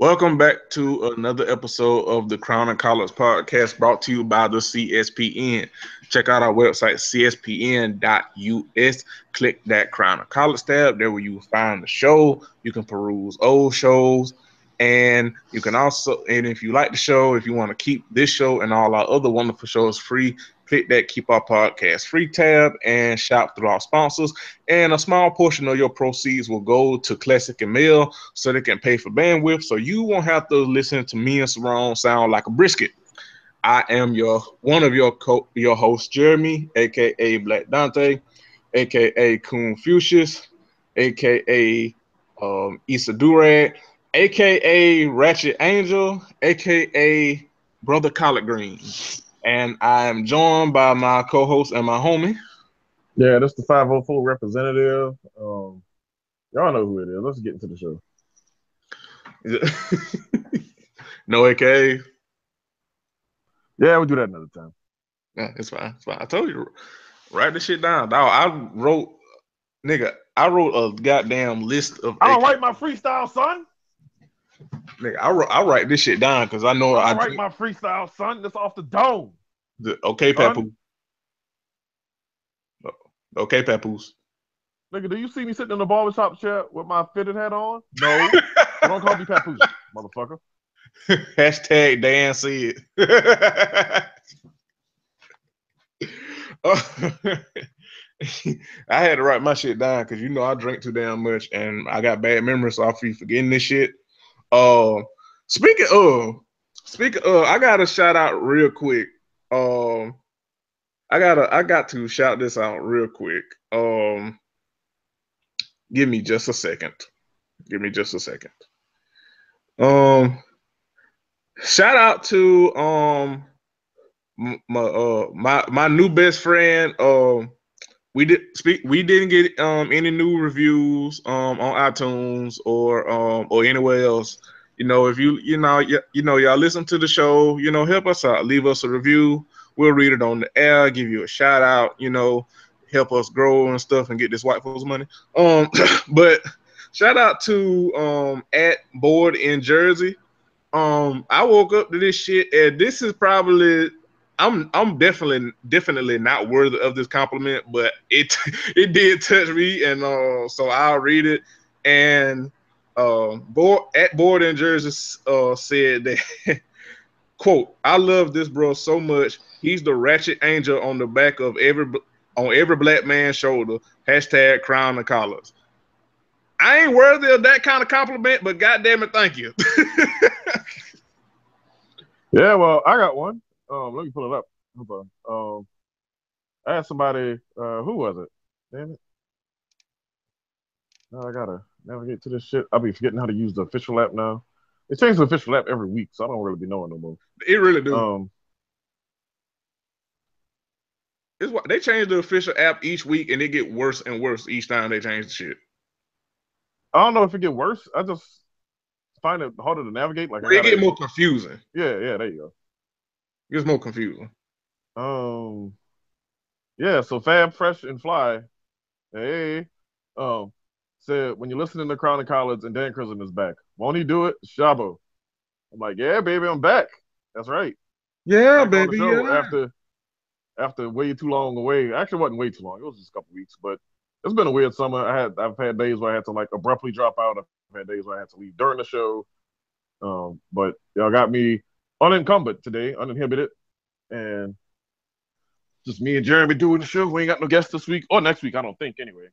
Welcome back to another episode of the Crown and College podcast brought to you by the CSPN. Check out our website, cspn.us. Click that Crown and College tab. There where you will find the show. You can peruse old shows. And you can also, and if you like the show, if you want to keep this show and all our other wonderful shows free, click that Keep Our Podcast Free tab and shop through our sponsors. And a small portion of your proceeds will go to Classic and Mail so they can pay for bandwidth. So you won't have to listen to me and Sarone sound like a brisket. I am one of your hosts, Jeremy, aka Black Dante, aka Confucius, aka Issa Durag, aka Ratchet Angel, aka Brother Collard Green. And I am joined by my co-host and my homie. Yeah, that's the 504 representative. Y'all know who it is. Let's get into the show. No AKA. Yeah, we'll do that another time. Yeah, it's fine. It's fine. I told you, write this shit down. Dog, I wrote a goddamn list of. I don't write my freestyle, son. Nigga, I write this shit down because I know I write my freestyle, son. That's off the dome. Okay, Papoose. Okay, Papoose. Nigga, do you see me sitting in the barbershop chair with my fitted hat on? No. Don't call me Papoose, motherfucker. Hashtag Dan said. I had to write my shit down because I drink too damn much and I got bad memories, so I feel forgetting this shit. Speaking of, I gotta shout out real quick. I got to shout this out real quick. Give me just a second. Shout out to my new best friend. We didn't get any new reviews on iTunes or anywhere else. If y'all listen to the show, help us out. Leave us a review. We'll read it on the air, give you a shout out, help us grow and stuff and get this white folks money. But shout out to at Board in Jersey. I woke up to this shit and this is probably I'm definitely not worthy of this compliment, but it did touch me, and so I'll read it. And Board in Jersey said that quote, "I love this bro so much. He's the ratchet angel on the back of every black man's shoulder. Hashtag Crown and Collars." I ain't worthy of that kind of compliment, but goddamn it, thank you. Yeah, well, I got one. Let me pull it up. Hold on. I had somebody. Who was it? Damn it! Now I gotta navigate to this shit. I'll be forgetting how to use the official app now. They change the official app every week, so I don't really be knowing no more. It really do. They change the official app each week, and it get worse and worse each time they change the shit. I don't know if it get worse. I just find it harder to navigate. Like it get more confusing. Yeah, there you go. It gets more confusing. Yeah. So Fab, Fresh, and Fly, hey, said when you're listening to Crown and College and Dan Crizzle is back, won't he do it? Shabo. I'm like, yeah, baby, I'm back. That's right. Yeah, baby. Yeah. After way too long away. Actually, it wasn't way too long. It was just a couple weeks, but it's been a weird summer. I've had days where I had to like abruptly drop out. I've had days where I had to leave during the show. But y'all got me unencumbered today, uninhibited, and just me and Jeremy doing the show. We ain't got no guests this week or next week, I don't think. Anyway.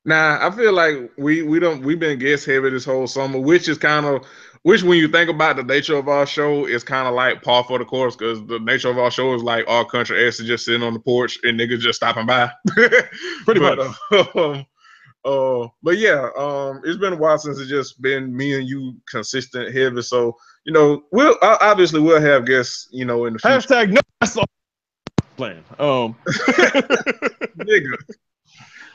Nah, I feel like we've been guest heavy this whole summer, which when you think about the nature of our show, is kind of like par for the course because the nature of our show is like our country ass is just sitting on the porch and niggas just stopping by. Pretty much. But yeah, it's been a while since it's just been me and you consistent heavy. So we'll have guests, in the future. Hashtag no plan. Nigga.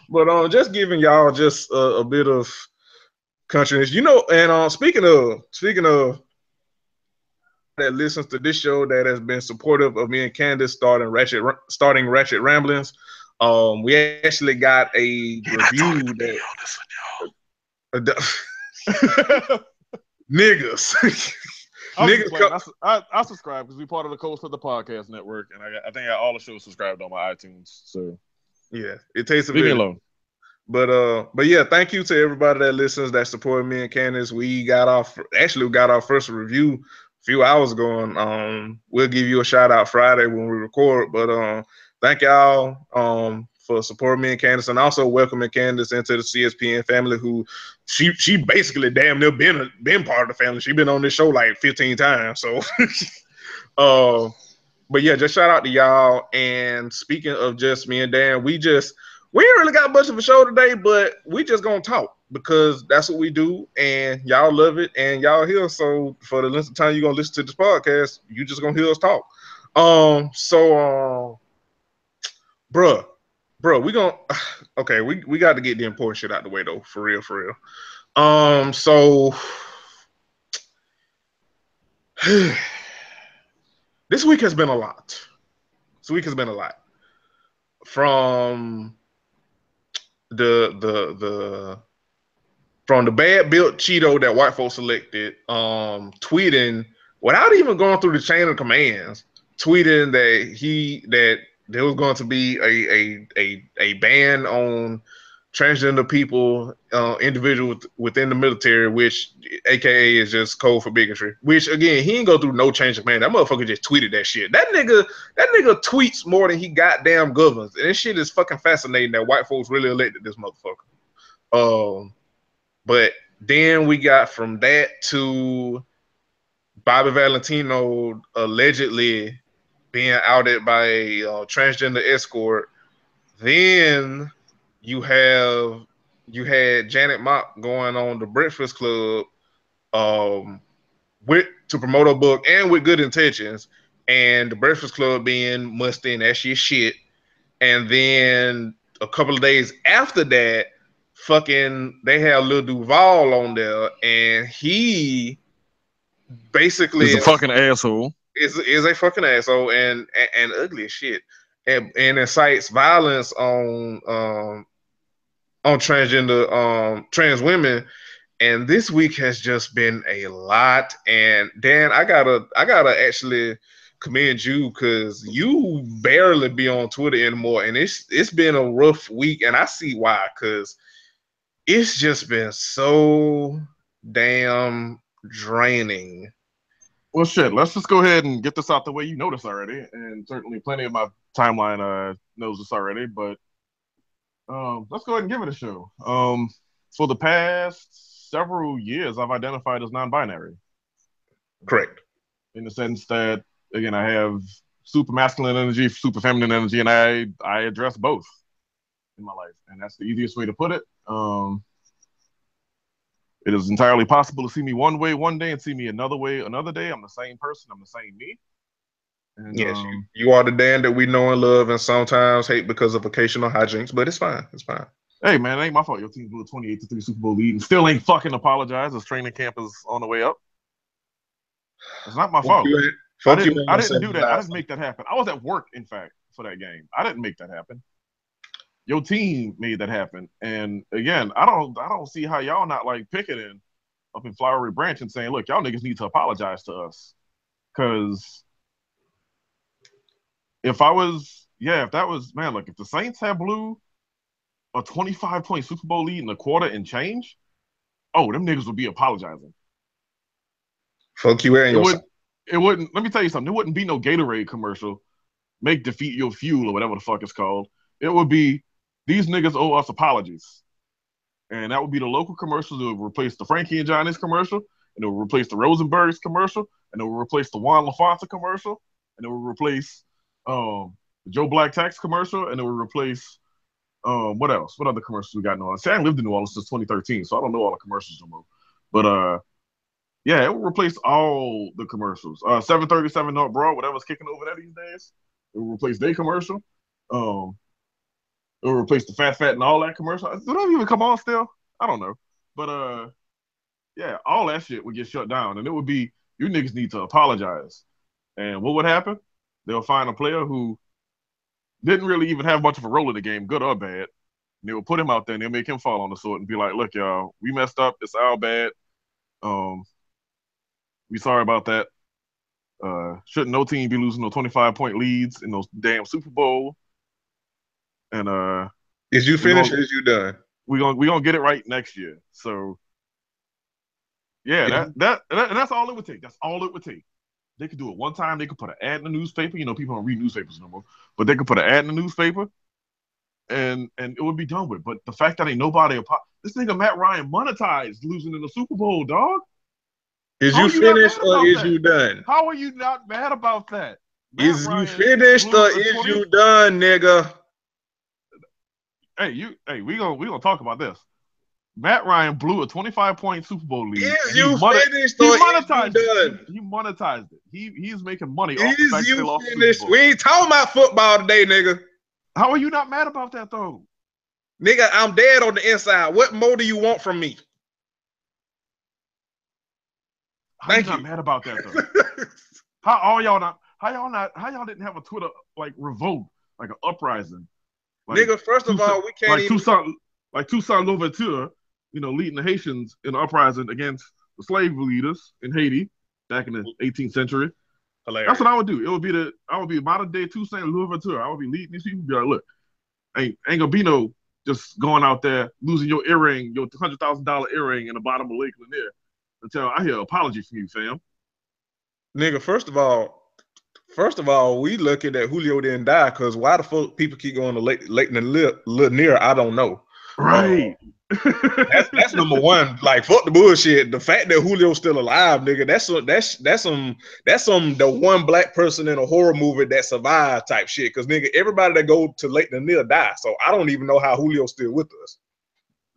But just giving y'all just a bit of countriness, and speaking of that listens to this show that has been supportive of me and Candace starting Ratchet Ramblings. We actually got a review that Niggas. I'm Niggas just playing. I subscribe because we part of the Coast of the Podcast Network, and I think I got all the shows subscribed on my iTunes. So yeah, it takes a leave me village. alone. But yeah, thank you to everybody that listens, that supported me and Candace. We got our first review a few hours ago. We'll give you a shout out Friday when we record. But thank y'all for supporting me and Candace, and also welcoming Candace into the CSPN family. Who she basically damn near been part of the family. She been on this show like 15 times. So, but yeah, just shout out to y'all. And speaking of just me and Dan, we ain't really got much of a show today, but we just gonna talk because that's what we do, and y'all love it, and y'all here. So for the length of time you're gonna listen to this podcast, you just gonna hear us talk. Bruh, we gonna okay. We got to get the important shit out the way though, for real, for real. So this week has been a lot. From the bad built Cheeto that white folks selected, tweeting without even going through the chain of commands, tweeting that there was going to be a ban on transgender people, individuals within the military, which AKA is just code for bigotry. Which again, he didn't go through no change of command. That motherfucker just tweeted that shit. That nigga tweets more than he goddamn governs. And this shit is fucking fascinating that white folks really elected this motherfucker. But then we got from that to Bobby Valentino allegedly being outed by a transgender escort. Then you had Janet Mock going on the Breakfast Club to promote a book and with good intentions, and the Breakfast Club being musty and that shit. And then a couple of days after that, they have Lil Duval on there, and he basically He's a fucking asshole. Is a fucking asshole and ugly as shit, and incites violence on transgender trans women. And this week has just been a lot. And Dan, I gotta actually commend you because you barely be on Twitter anymore, and it's been a rough week, and I see why, because it's just been so damn draining. Well, shit. Let's just go ahead and get this out the way. You know this already, and certainly plenty of my timeline knows this already. But let's go ahead and give it a show. For the past several years, I've identified as non-binary. Correct. In the sense that, again, I have super masculine energy, super feminine energy, and I address both in my life, and that's the easiest way to put it. It is entirely possible to see me one way one day and see me another way another day. I'm the same person. I'm the same me. And, yes, you are the Dan that we know and love, and sometimes hate because of occasional hijinks, but it's fine. It's fine. Hey, man, it ain't my fault. Your team blew a 28-3 Super Bowl lead and still ain't fucking apologize as training camp is on the way up. It's not my fault. I didn't do that. I didn't make that happen. I was at work, in fact, for that game. I didn't make that happen. Your team made that happen. And again, I don't see how y'all not like picketing up in Flowery Branch and saying, look, y'all niggas need to apologize to us. Because if that was, man, look, if the Saints had blew a 25-point Super Bowl lead in a quarter and change, oh, them niggas would be apologizing. Fuck you and your it wouldn't, let me tell you something, it wouldn't be no Gatorade commercial, make defeat your fuel or whatever the fuck it's called. It would be, these niggas owe us apologies. And that would be the local commercials. It would replace the Frankie and Johnny's commercial, and it would replace the Rosenberg's commercial, and it would replace the Juan LaFonta commercial, and it would replace the Joe Black Tax commercial, and it would replace what else? What other commercials we got in New Orleans? See, I haven't lived in New Orleans since 2013, so I don't know all the commercials no more. But yeah, it will replace all the commercials. 737 North Broad, whatever's kicking over there these days, it will replace their commercial. It will replace the Fat and all that commercial. Do that even come on still? I don't know. But yeah, all that shit would get shut down, and it would be, you niggas need to apologize. And what would happen? They'll find a player who didn't really even have much of a role in the game, good or bad. And they will put him out there and they'll make him fall on the sword and be like, look, y'all, we messed up. It's our bad. We sorry about that. Shouldn't no team be losing no 25-point leads in those damn Super Bowl? And is you finished or is you done? we gonna get it right next year. So yeah, that's all it would take. That's all it would take. They could do it one time. They could put an ad in the newspaper. You know, people don't read newspapers no more, but they could put an ad in the newspaper, and it would be done with. But the fact that ain't nobody, this nigga Matt Ryan monetized losing in the Super Bowl, dog. Is you finished or is you done? How are you not mad about that? Is you finished or is you done, nigga? Hey, we gonna talk about this. Matt Ryan blew a 25-point Super Bowl lead. Is you finished or is you done? He monetized it. He's making money off the fact that they lost the Super Bowl. We ain't talking about football today, nigga. How are you not mad about that though? Nigga, I'm dead on the inside. What more do you want from me? How you not mad about that though? How y'all didn't have a Twitter like revolt, like an uprising? Like, nigga, first of all, we can't Toussaint Louverture, leading the Haitians in the uprising against the slave leaders in Haiti back in the 18th century. Hilarious. That's what I would do. I would be modern day Toussaint Louverture. I would be leading these people. Be like, look, ain't gonna be no just going out there losing your earring, your $100,000 earring in the bottom of Lake Lanier until I hear an apology from you, fam. Nigga, first of all, we lucky that Julio didn't die, because why the fuck people keep going to Lake Lanier, I don't know. Right. That's number one. Like, fuck the bullshit. The fact that Julio's still alive, nigga, that's some the one black person in a horror movie that survived type shit. Because nigga, everybody that go to Lake Lanier die. So I don't even know how Julio's still with us.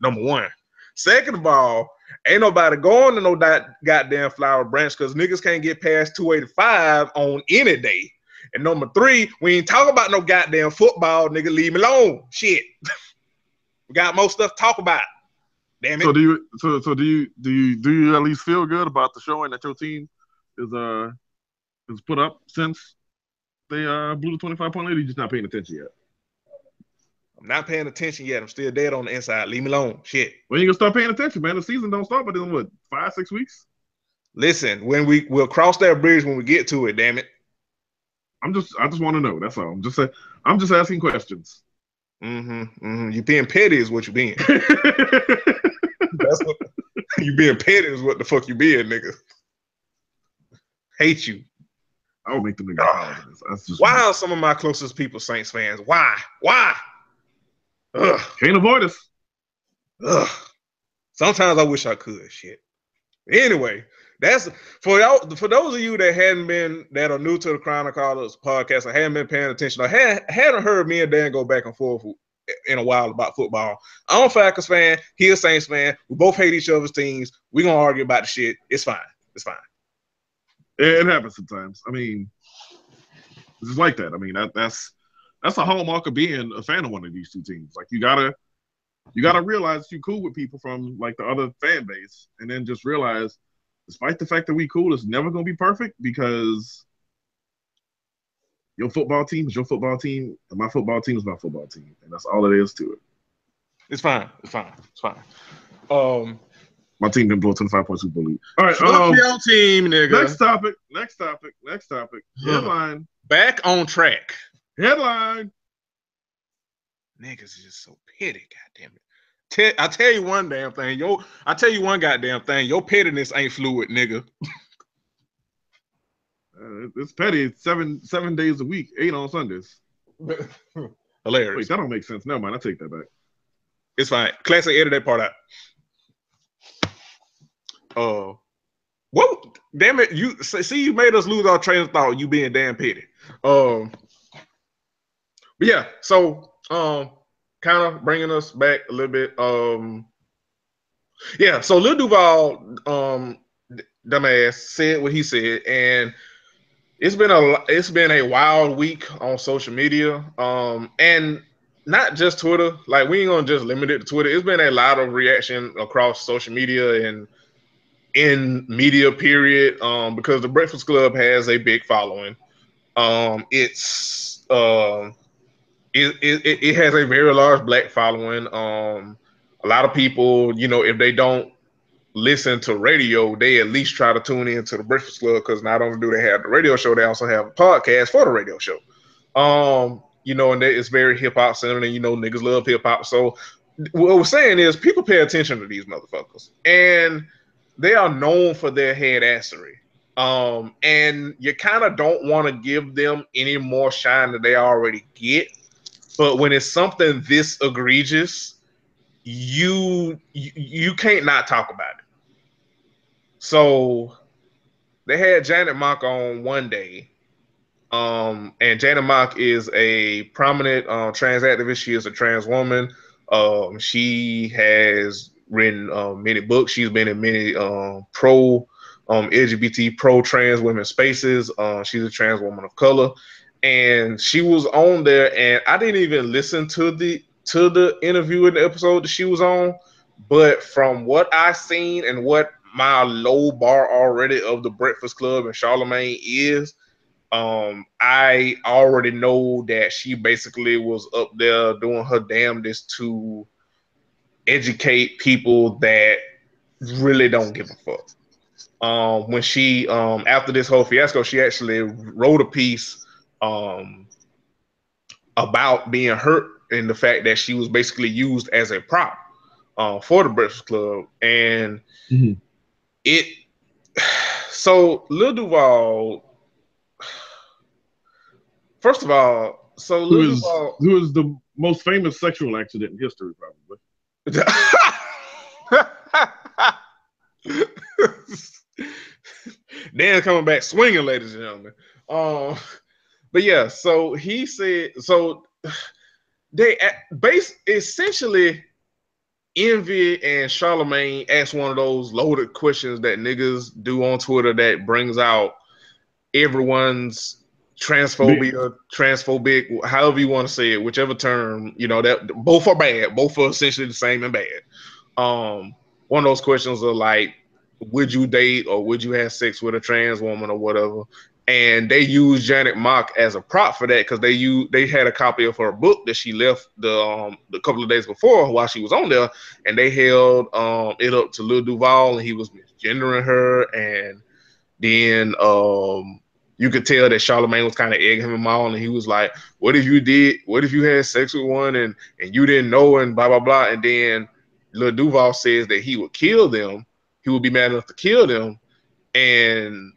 Number one. Second of all, ain't nobody going to no goddamn Flower Branch, because niggas can't get past 285 on any day. And number three, we ain't talking about no goddamn football, nigga. Leave me alone. Shit. We got more stuff to talk about. Damn it. So do you at least feel good about the showing that your team is put up since they blew the 25-point lead? Or you just not paying attention yet? I'm not paying attention yet. I'm still dead on the inside. Leave me alone. Shit. When you gonna start paying attention, man? The season don't start, but in what, 5-6 weeks? Listen, we'll cross that bridge when we get to it. Damn it. I just want to know. That's all. I'm just asking questions. You being petty is what you being. That's what you being petty is. What the fuck you being, nigga? Hate you. I would make them nigga apologize. Why are some of my closest people Saints fans? Why? Ugh. Can't avoid us. Ugh. Sometimes I wish I could. Shit. Anyway, that's for y'all. For those of you that are new to the Chronicles podcast, or hadn't been paying attention, or hadn't heard me and Dan go back and forth in a while about football. I'm a Falcons fan. He a Saints fan. We both hate each other's teams. We gonna argue about the shit. It's fine. It happens sometimes. I mean, it's just like that. I mean, that's a hallmark of being a fan of one of these two teams. Like, you gotta realize you're cool with people from like the other fan base, and then just realize, despite the fact that we cool, it's never gonna be perfect, because your football team is your football team, and my football team is my football team, and that's all it is to it. It's fine. My team didn't blow 25-point Super Bowl lead. All right, your team, nigga. Next topic. Headline. Back on track. Headline. Niggas is just so petty, goddamn it. I tell you one damn thing. I tell you one goddamn thing. Your pettiness ain't fluid, nigga. It's petty. It's seven days a week, 8 on Sundays. Hilarious. Wait, that don't make sense. Never mind. I take that back. It's fine. Classic, edit that part out. What? Damn it! You made us lose our train of thought. You being damn petty. But yeah. So kind of bringing us back a little bit. Yeah. So Lil Duval, dumbass, said what he said, and it's been a wild week on social media. And not just Twitter. Like, we ain't gonna just limit it to Twitter. It's been a lot of reaction across social media and in media, period, because the Breakfast Club has a big following. It has a very large black following. A lot of people, if they don't listen to radio, they at least try to tune into the Breakfast Club, because not only do they have the radio show, they also have a podcast for the radio show. You know, and it's very hip hop centered, and you know, niggas love hip hop. So what we're saying is people pay attention to these motherfuckers, and they are known for their head assery. And you kind of don't want to give them any more shine that they already get. But when it's something this egregious, you can't not talk about it. So they had Janet Mock on one day. And Janet Mock is a prominent trans activist. She is a trans woman. She has written many books. She's been in many pro LGBT, pro trans women spaces. She's a trans woman of color, and she was on there. And I didn't even listen to the interview in the episode that she was on, but from what I seen and what my low bar already of the Breakfast Club and Charlamagne is, I already know that she basically was up there doing her damnedest to educate people that really don't give a fuck. When she after this whole fiasco, she actually wrote a piece about being hurt and the fact that she was basically used as a prop for the Breakfast Club. And it so Lil Duval, first of all, so Lil Duval, who is the most famous sexual accident in history, probably. Dan coming back swinging, ladies and gentlemen. But yeah, so he said, so they essentially Envy and Charlamagne asked one of those loaded questions that niggas do on Twitter that brings out everyone's transphobia, transphobic, however you want to say it, whichever term, you know, that both are bad, both are essentially the same and bad. One of those questions are like, would you date or would you have sex with a trans woman or whatever? And they used Janet Mock as a prop for that because they had a copy of her book that she left the couple of days before while she was on there, and they held it up to Lil Duval, and he was misgendering her, and then you could tell that Charlamagne was kind of egging him on, and he was like, what if you had sex with one and you didn't know, and blah blah blah. And then Lil Duval says that he would kill them, he would be mad enough to kill them. And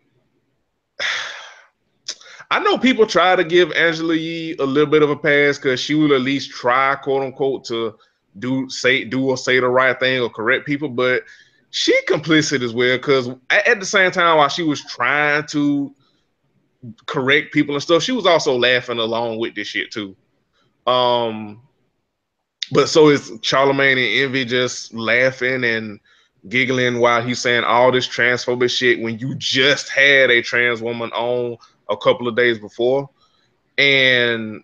I know people try to give Angela Yee a little bit of a pass because she will at least try, quote unquote, to do or say the right thing or correct people, but she complicit as well, because at the same time while she was trying to correct people and stuff, she was also laughing along with this shit too. But so is Charlamagne and Envy just laughing and giggling while he's saying all this transphobic shit when you just had a trans woman on a couple of days before. And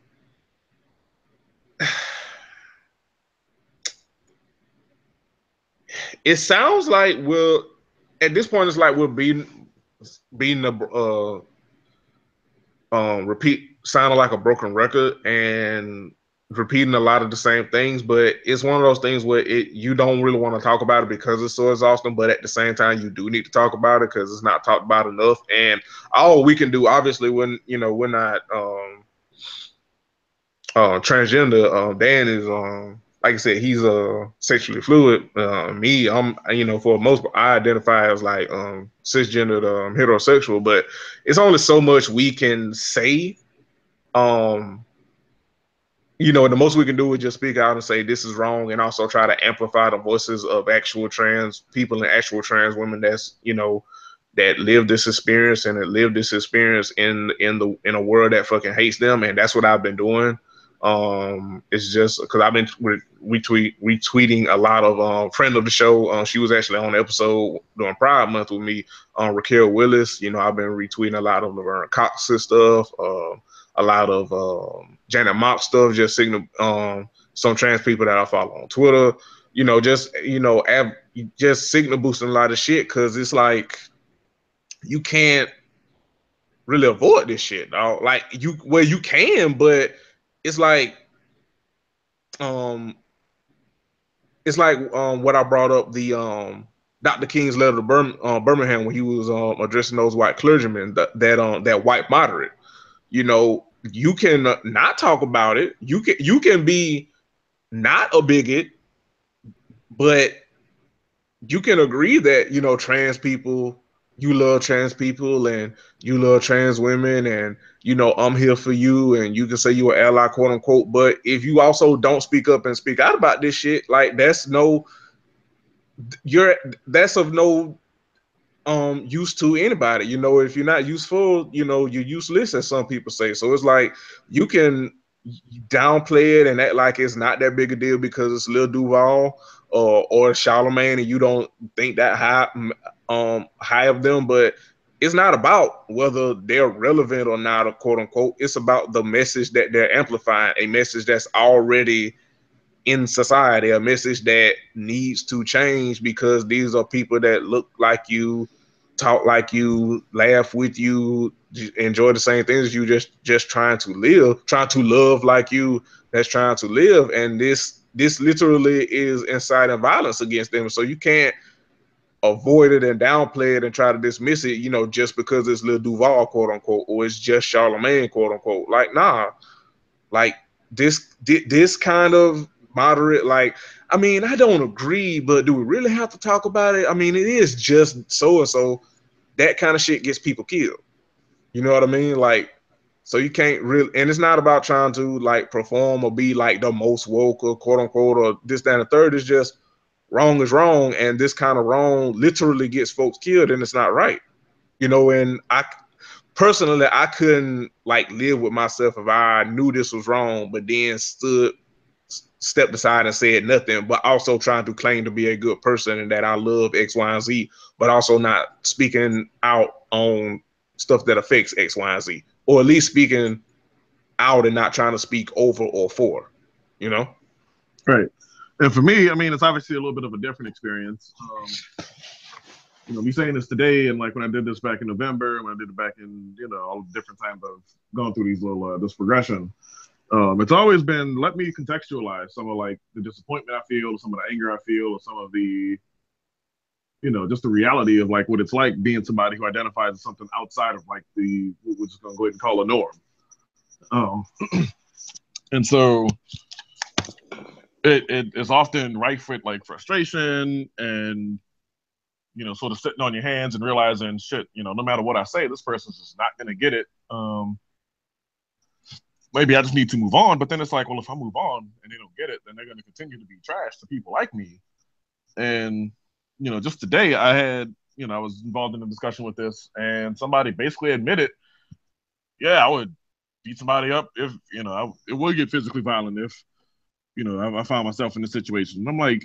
it sounds like at this point it's like we're beating the sounding like a broken record and repeating a lot of the same things, but it's one of those things where you don't really want to talk about it because it's so exhausting, but at the same time you do need to talk about it because it's not talked about enough. And all we can do, obviously, when we're not transgender, Dan is like I said, he's sexually fluid. Me, I'm for most part, I identify as like cisgendered heterosexual, but it's only so much we can say. The most we can do is just speak out and say this is wrong, and also try to amplify the voices of actual trans people and actual trans women that's that live this experience and that live this experience in a world that fucking hates them. And that's what I've been doing. It's just because I've been retweeting a lot of friend of the show. She was actually on the episode during Pride Month with me, Raquel Willis. I've been retweeting a lot of Laverne Cox's stuff, a lot of Janet Mock stuff, just signal some trans people that I follow on Twitter, just signal boosting a lot of shit, because it's like you can't really avoid this shit, dog. Like you can, but it's like what I brought up, the Dr. King's letter to Birmingham when he was addressing those white clergymen, that white moderate. You know, you can not talk about it. You can be not a bigot, but you can agree that, you know, trans people, you love trans people and you love trans women, and, you know, I'm here for you, and you can say you're an ally, quote unquote. But if you also don't speak up and speak out about this shit, like you're that's of no use to anybody. You know, if you're not useful, you know, you're useless, as some people say. So it's like you can downplay it and act like it's not that big a deal because it's Lil Duval or Charlemagne, and you don't think that high of them. But it's not about whether they're relevant or not, or quote unquote. It's about the message that they're amplifying, a message that's already in society, a message that needs to change, because these are people that look like you, talk like you, laugh with you, enjoy the same things as you, just trying to live, trying to love like you, that's trying to live. And this literally is inciting violence against them. So you can't avoid it and downplay it and try to dismiss it, you know, just because it's Lil Duval, quote unquote, or it's just Charlemagne, quote unquote. Like, nah, like this kind of moderate, like, I mean, I don't agree, but do we really have to talk about it? I mean, it is just so and so. That kind of shit gets people killed. You know what I mean? Like, so you can't really, and it's not about trying to like perform or be like the most woke or quote unquote or this, that, and the third. It's just wrong is wrong, and this kind of wrong literally gets folks killed, and it's not right. You know, and I personally, I couldn't like live with myself if I knew this was wrong, but then stepped aside and said nothing, but also trying to claim to be a good person and that I love X, Y, and Z, but also not speaking out on stuff that affects X, Y, and Z, or at least speaking out and not trying to speak over or for, you know? Right. And for me, I mean, it's obviously a little bit of a different experience. You know, me saying this today, and like when I did this back in November, when I did it back in, you know, all the different times I've gone through these little this progression, it's always been, let me contextualize some of like the disappointment I feel, some of the anger I feel, or some of the, you know, just the reality of like what it's like being somebody who identifies as something outside of like the, what we're just gonna go ahead and call a norm. And so it is often rife with like frustration and, you know, sort of sitting on your hands and realizing, shit, you know, no matter what I say, this person's just not going to get it. Maybe I just need to move on. But then it's like, well, if I move on and they don't get it, then they're going to continue to be trash to people like me. And, you know, just today I had, you know, I was involved in a discussion with this, and somebody basically admitted, yeah, I would beat somebody up if, you know, it would get physically violent if, you know, I found myself in this situation. And I'm like,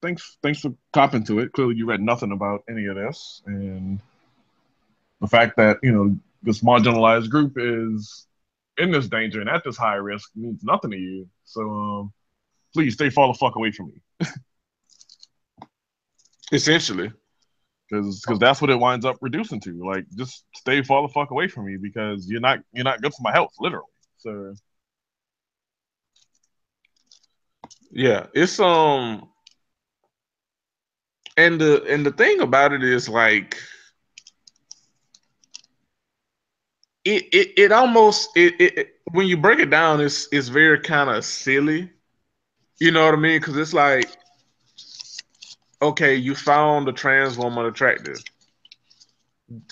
thanks for copping to it. Clearly you read nothing about any of this. And the fact that, you know, this marginalized group is in this danger and at this high risk means nothing to you. So please stay far the fuck away from me. Essentially. Because that's what it winds up reducing to. Like, just stay far the fuck away from me, because you're not good for my health, literally. So yeah, it's and the thing about it is like it almost when you break it down, it's very kind of silly. You know what I mean? Because it's like, okay, you found a trans woman attractive.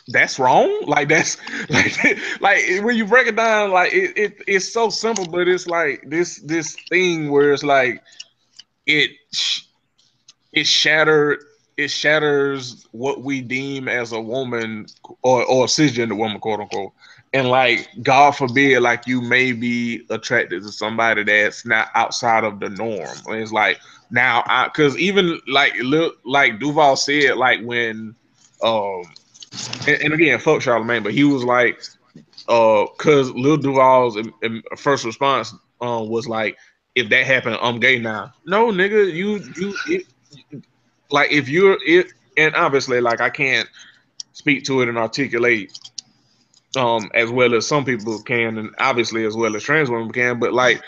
That's wrong. Like, that's like when you break it down, like it's so simple, but it's like this thing where it's like it shatters what we deem as a woman, or a cisgender woman, quote unquote. And like, God forbid, like you may be attracted to somebody that's not outside of the norm. And it's like, now, because even like Duval said, like when and again, fuck Charlemagne, but he was like, because Lil Duval's first response was like, if that happened, I'm gay now. No, nigga, like if you're it, and obviously, like, I can't speak to it and articulate as well as some people can, and obviously as well as trans women can. But like,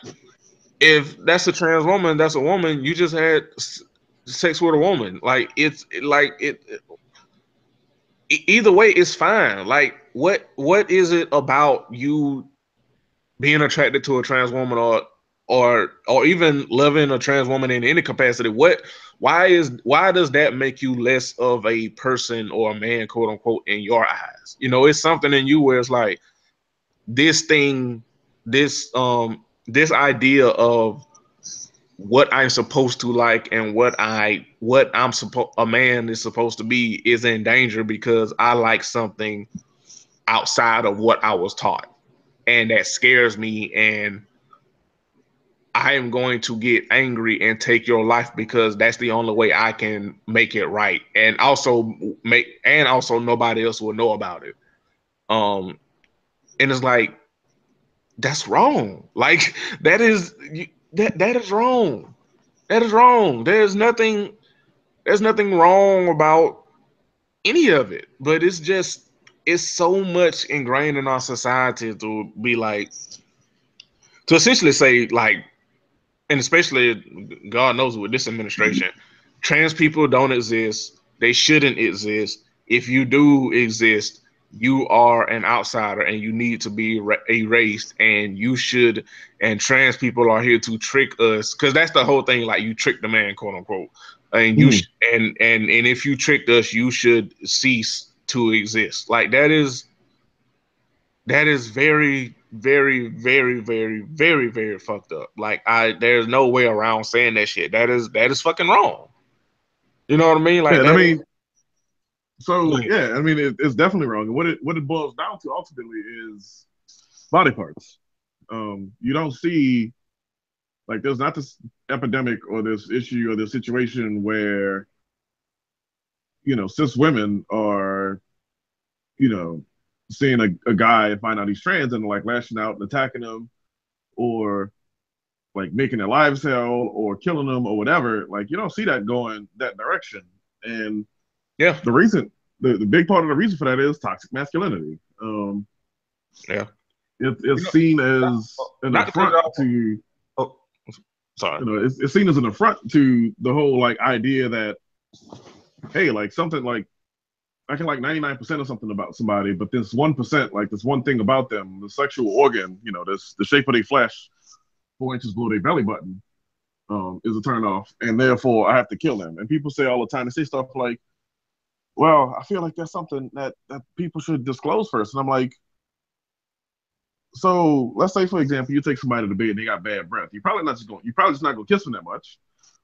if that's a trans woman, that's a woman. You just had sex with a woman. Like either way, it's fine. Like what is it about you being attracted to a trans woman or even loving a trans woman in any capacity? Why does that make you less of a person or a man, quote unquote, in your eyes? You know, it's something in you where it's like this thing, this idea of what I'm supposed to like and what I'm supposed a man is supposed to be is in danger because I like something outside of what I was taught. And that scares me, and I am going to get angry and take your life because that's the only way I can make it right. And also nobody else will know about it. Um and it's like that's wrong. Like that is wrong. That is wrong. There's nothing wrong about any of it, but it's so much ingrained in our society to be like to essentially say like, and especially God knows with this administration, trans people don't exist. They shouldn't exist. If you do exist, you are an outsider and you need to be erased. And you should. And trans people are here to trick us because that's the whole thing. Like you trick the man, quote unquote. And and if you tricked us, you should cease to exist. Like that is very, very, very, very, very, very fucked up. Like there's no way around saying that shit. That is fucking wrong. You know what I mean? Like Yeah, and I that is, mean, so yeah, I mean, it's definitely wrong. And what it boils down to ultimately is body parts. You don't see like there's not this epidemic or this issue or this situation where cis women are you know seeing a guy and find out he's trans and like lashing out and attacking him or like making their lives hell or killing them or whatever. Like you don't see that going that direction. And yeah, the reason, the big part of the reason for that is toxic masculinity. yeah. It's seen as an Not to cut it affront off. to Oh, sorry. it's seen as an affront to the whole like idea that hey, like something like I can like 99% of something about somebody, but this 1%, like this one thing about them, the sexual organ, this the shape of their flesh, 4 inches below their belly button, is a turn off, and therefore I have to kill them. And people say all the time, they say stuff like, "Well, I feel like that's something that people should disclose first." And I'm like, so let's say for example, you take somebody to bed and they got bad breath. You're probably just not gonna kiss them that much.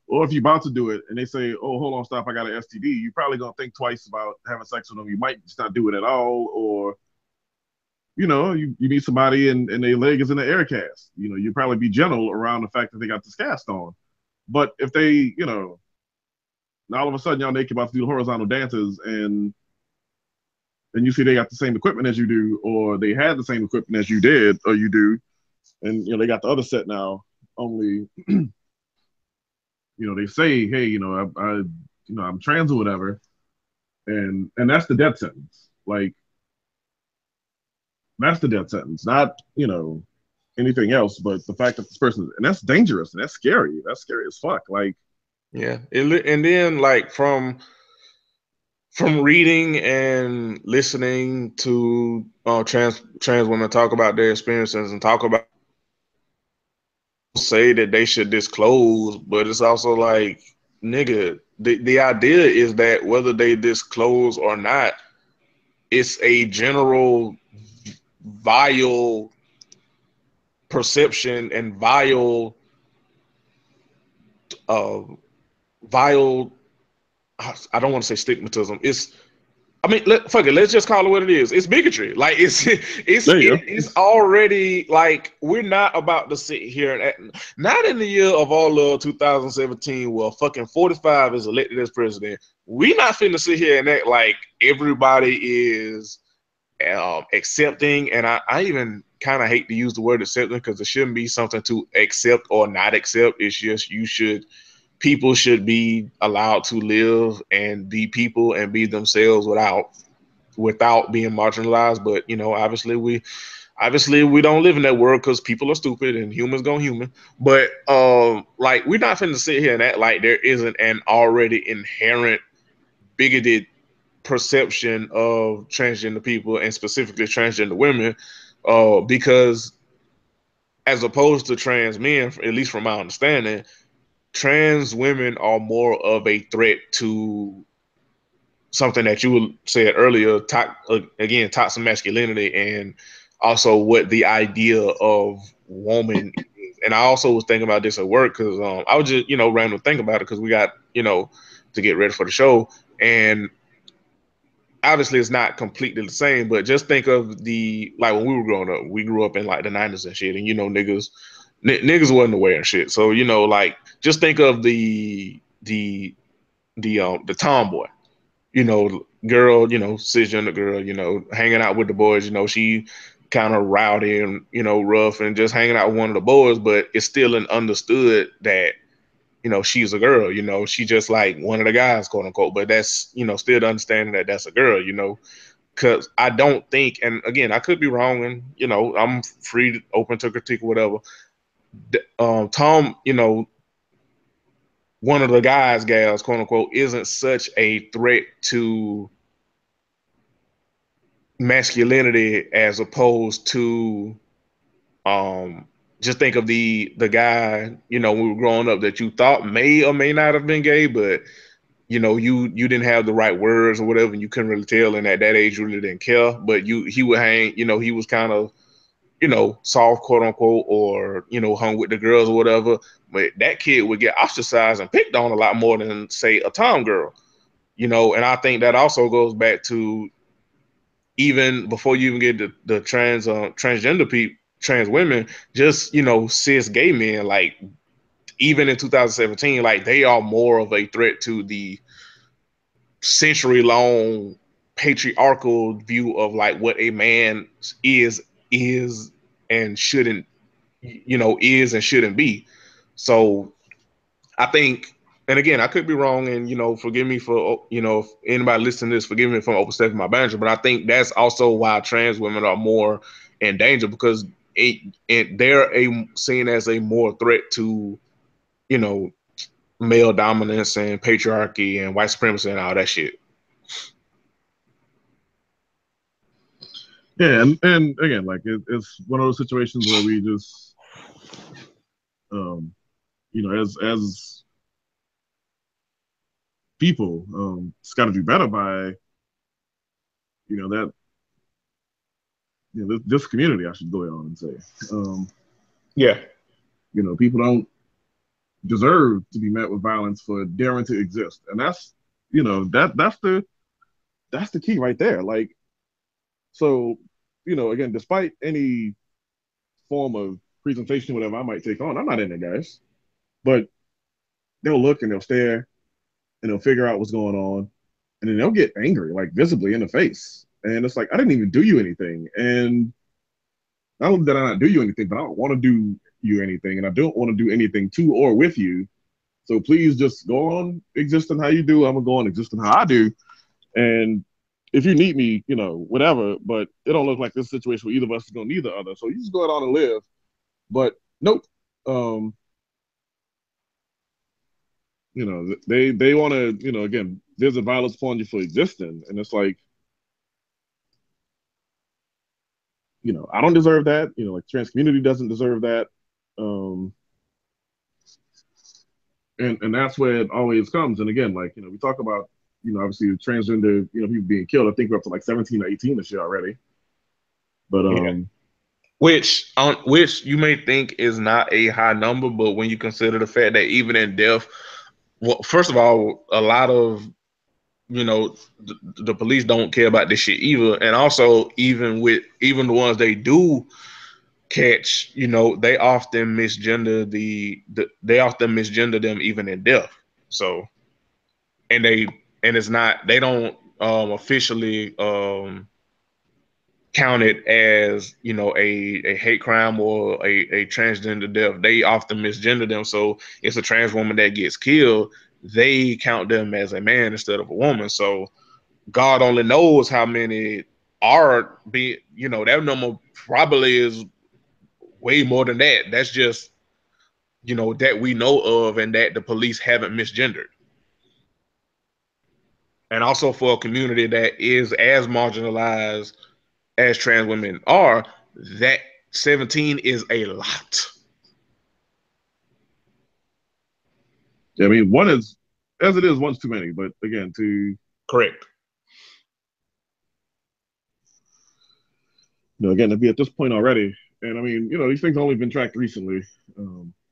Or if you're about to do it and they say, "Oh, hold on, stop, I got an STD," you're probably gonna think twice about having sex with them. You might just not do it at all, or you meet somebody and their leg is in the air cast. You probably be gentle around the fact that they got this cast on. But if they, all of a sudden y'all naked about to do horizontal dances and you see they got the same equipment as you do, or they had the same equipment as you did or you do, and they got the other set now. Only, they say, hey, I'm trans or whatever, and that's the death sentence. Like that's the death sentence, not anything else, but the fact that this person, and that's dangerous and that's scary. That's scary as fuck. Like, Yeah, and then like from reading and listening to trans women talk about their experiences and talk about say that they should disclose, but it's also like nigga, the idea is that whether they disclose or not, it's a general vile perception and uh vile I don't want to say stigmatism. Fuck it. Let's just call it what it is. It's bigotry. Like it's already like we're not about to sit here and not in the year of our Lord 2017 where fucking 45 is elected as president. We not finna sit here and act like everybody is accepting. And I even kind of hate to use the word accepting because it shouldn't be something to accept or not accept. It's just people should be allowed to live and be people and be themselves without being marginalized. But obviously Obviously, we don't live in that world because people are stupid and humans go human. But like, we're not finna sit here and act like there isn't an already inherent bigoted perception of transgender people and specifically transgender women, because as opposed to trans men, at least from my understanding, trans women are more of a threat to something that you said earlier, again, toxic masculinity, and also what the idea of woman is. And I also was thinking about this at work because I was just, random think about it because we got, to get ready for the show. And obviously it's not completely the same, but just think of like when we were growing up, we grew up in like the 90s and shit, and niggas wasn't aware and shit. So, like, just think of the tomboy, girl, cisgender girl, hanging out with the boys, she kind of rowdy and, rough and just hanging out with one of the boys, but it's still an understood that, she's a girl, she just like one of the guys, quote unquote, but that's, still the understanding that that's a girl, because I don't think, and again, I could be wrong, and, I'm free, open to critique or whatever. Tom, one of the guys, gals, quote unquote, isn't such a threat to masculinity as opposed to just think of the guy, when we were growing up that you thought may or may not have been gay, but you didn't have the right words or whatever, and you couldn't really tell, and at that age you really didn't care, but he would hang, he was kind of, soft, quote unquote, or, hung with the girls or whatever. But that kid would get ostracized and picked on a lot more than, say, a tom girl, and I think that also goes back to even before you even get the transgender people, trans women, just, cis gay men, like even in 2017, like they are more of a threat to the century long patriarchal view of like what a man is and shouldn't, is and shouldn't be. So I think, and again, I could be wrong, and forgive me for, if anybody listening to this, forgive me for overstepping my boundary, but I think that's also why trans women are more in danger, because they're seen as a more threat to, you know, male dominance and patriarchy and white supremacy and all that shit. Yeah, and again, like it's one of those situations where we just, as people, it's got to do better by, that, this community. I should go on and say, Yeah. People don't deserve to be met with violence for daring to exist, and that's, that's the key right there. Like, so, again, despite any form of presentation, whatever I might take on, I'm not in there, guys. But they'll look and they'll stare and they'll figure out what's going on, and then they'll get angry, like visibly in the face. And it's like, I didn't even do you anything. And not only did I not do you anything, but I don't want to do you anything, and I don't want to do anything to or with you. So please just go on existing how you do. I'm gonna go on existing how I do. And if you need me, whatever. But it don't look like this situation where either of us is gonna need the other. So you just go on and live. But nope. They want to, again, there's a violence upon you for existing, and it's like, I don't deserve that. Like trans community doesn't deserve that. And that's where it always comes. And again, like, we talk about, obviously the transgender, people being killed. I think we're up to like 17 or 18 this year already. But yeah. Which you may think is not a high number, but when you consider the fact that even in death, well, first of all, a lot of, the police don't care about this shit either, and also even the ones they do catch, they often misgender they often misgender them even in death. So, and it's not, they don't officially count it as, a hate crime or a transgender death. They often misgender them. So it's a trans woman that gets killed, they count them as a man instead of a woman. So God only knows how many are being, you know, that number probably is way more than that. That's just, you know, that we know of and that the police haven't misgendered. And also for a community that is as marginalized as trans women are, that 17 is a lot. I mean, one is, as it is, one's too many. But again, correct. Again, to be at this point already, and I mean, these things have only been tracked recently.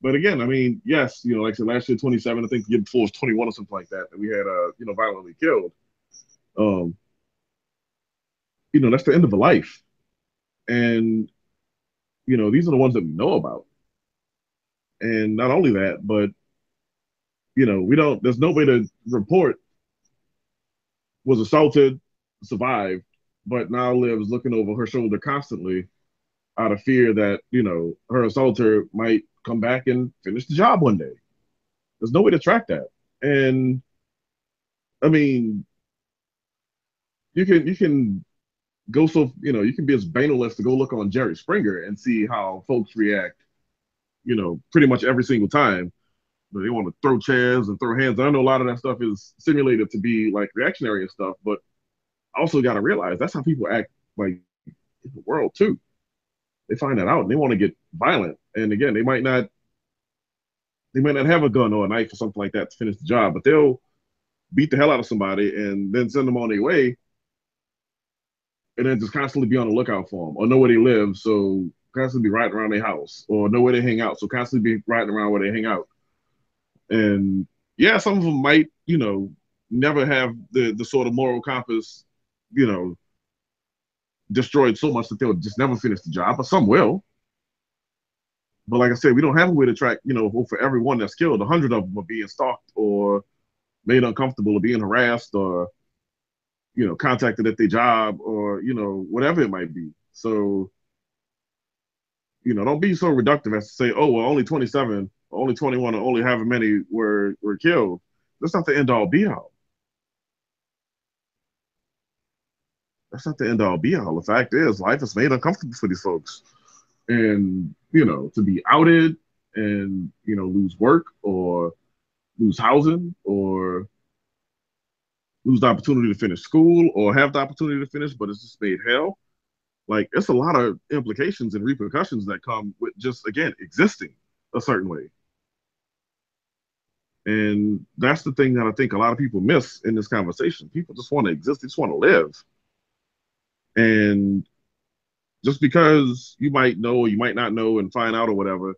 But again, I mean, yes, like I said, last year 27, I think the year before was 21 or something like that we had, violently killed. That's the end of a life, and these are the ones that we know about. And not only that, but we don't. There's no way to report was assaulted, survived, but now lives looking over her shoulder constantly out of fear that, her assaulter might come back and finish the job one day. There's no way to track that. And I mean, you can go you can be as banal as to go look on Jerry Springer and see how folks react, pretty much every single time. They want to throw chairs and throw hands. I know a lot of that stuff is simulated to be like reactionary and stuff, but I also got to realize that's how people act like in the world too. They find that out and they want to get violent. And again, they might not have a gun or a knife or something like that to finish the job, but they'll beat the hell out of somebody and then send them on their way, and then just constantly be on the lookout for them, or know where they live, so constantly be riding around their house, or know where they hang out, so constantly be riding around where they hang out. And yeah, some of them might, never have the sort of moral compass, destroyed so much that they'll just never finish the job, but some will. But like I said, we don't have a way to track, for everyone that's killed, 100 of them are being stalked or made uncomfortable or being harassed or, contacted at their job or, whatever it might be. So, don't be so reductive as to say, oh, well, only 27, or only 21, or only however many were killed. That's not the end all be all. That's not the end all be all. The fact is, life is made uncomfortable for these folks. And, to be outed and, lose work or lose housing or lose the opportunity to finish school or have the opportunity to finish, but it's just made hell. Like, it's a lot of implications and repercussions that come with just, again, existing a certain way. And that's the thing that I think a lot of people miss in this conversation. People just want to exist. They just want to live. And just because you might know or you might not know and find out or whatever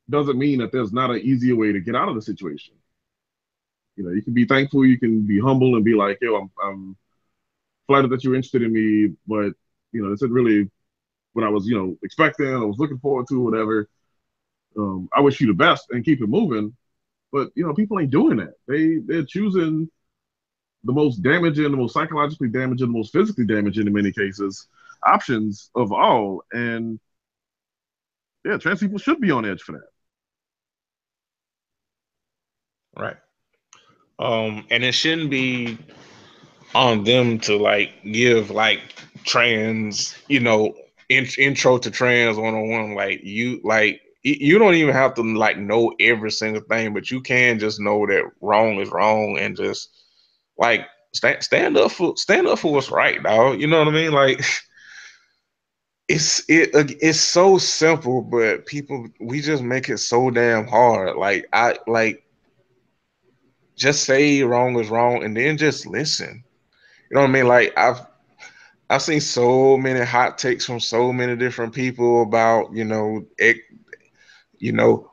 doesn't mean that there's not an easier way to get out of the situation. You can be thankful, you can be humble and be like, yo, I'm flattered that you're interested in me, but, this isn't really what I was, expecting, I was looking forward to, whatever. I wish you the best and keep it moving. But, people ain't doing that. They're choosing the most damaging, the most psychologically damaging, the most physically damaging in many cases options of all. And yeah, trans people should be on edge for that. Right. And it shouldn't be on them to like give like trans, intro to trans 101. Like you don't even have to like know every single thing, but you can just know that wrong is wrong and just like stand up for what's right, dog. You know what I mean? Like it's so simple, but we just make it so damn hard. Like just say wrong is wrong and then just listen. You know what I mean? Like I've seen so many hot takes from so many different people about,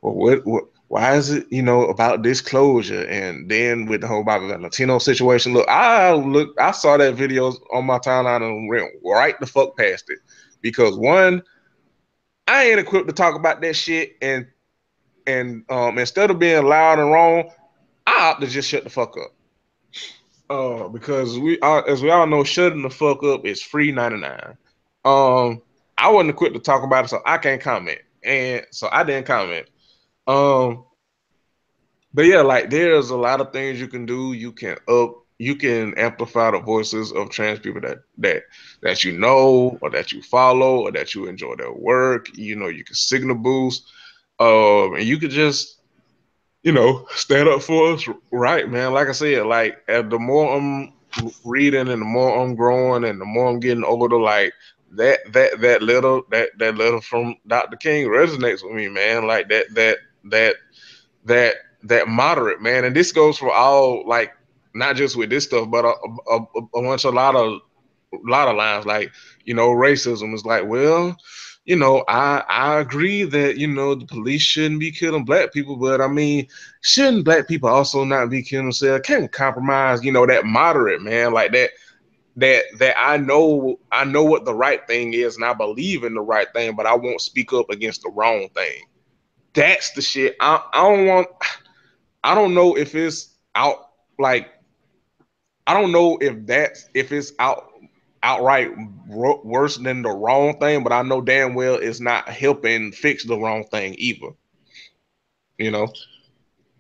what why is it, about disclosure? And then with the whole about the Latino situation, I saw that video on my timeline and went right the fuck past it. Because one, I ain't equipped to talk about that shit, and instead of being loud and wrong, I opt to just shut the fuck up. Because as we all know, shutting the fuck up is free 99. I wasn't equipped to talk about it, so I can't comment, and so I didn't comment. But yeah, like there's a lot of things you can do. You can you can amplify the voices of trans people that you know or that you follow or that you enjoy their work. You know, you can signal boost, and you could just stand up for us, right, man. Like I said, like the more I'm reading and the more I'm growing and the more I'm getting older, like that letter from Dr. King resonates with me, man. Like that that that moderate, man. And this goes for all, like, not just with this stuff, but a bunch, a lot of lines, like, racism is like, well, I agree that, the police shouldn't be killing black people, but I mean, shouldn't black people also not be killing themselves? Can't compromise, that moderate, man, like that I know what the right thing is and I believe in the right thing, but I won't speak up against the wrong thing. That's the shit. I don't know if it's out, like, I don't know if it's outright worse than the wrong thing, but I know damn well it's not helping fix the wrong thing either. You know?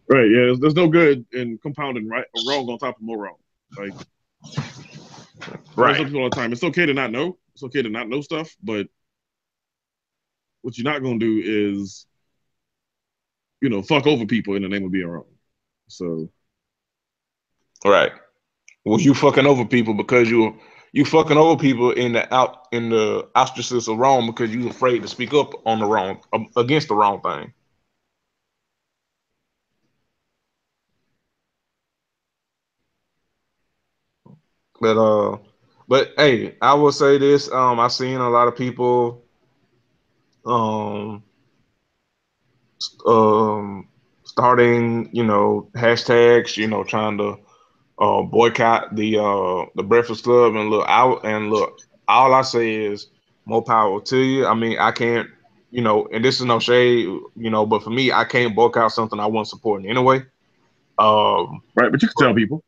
Right? Yeah, there's no good in compounding right or wrong on top of more wrong. Like, I tell Right. people all the time, it's okay to not know. It's okay to not know stuff, but what you're not gonna do is, fuck over people in the name of being wrong. So Right. Well, you fucking over people because you fucking over people in the ostracism of wrong because you afraid to speak up on the wrong against the wrong thing. But but hey, I will say this. I've seen a lot of people um starting, hashtags, trying to boycott the Breakfast Club, and look, all I say is more power to you. I mean, I can't, and this is no shade, but for me, I can't boycott something I wasn't supporting anyway. right, but you can tell people.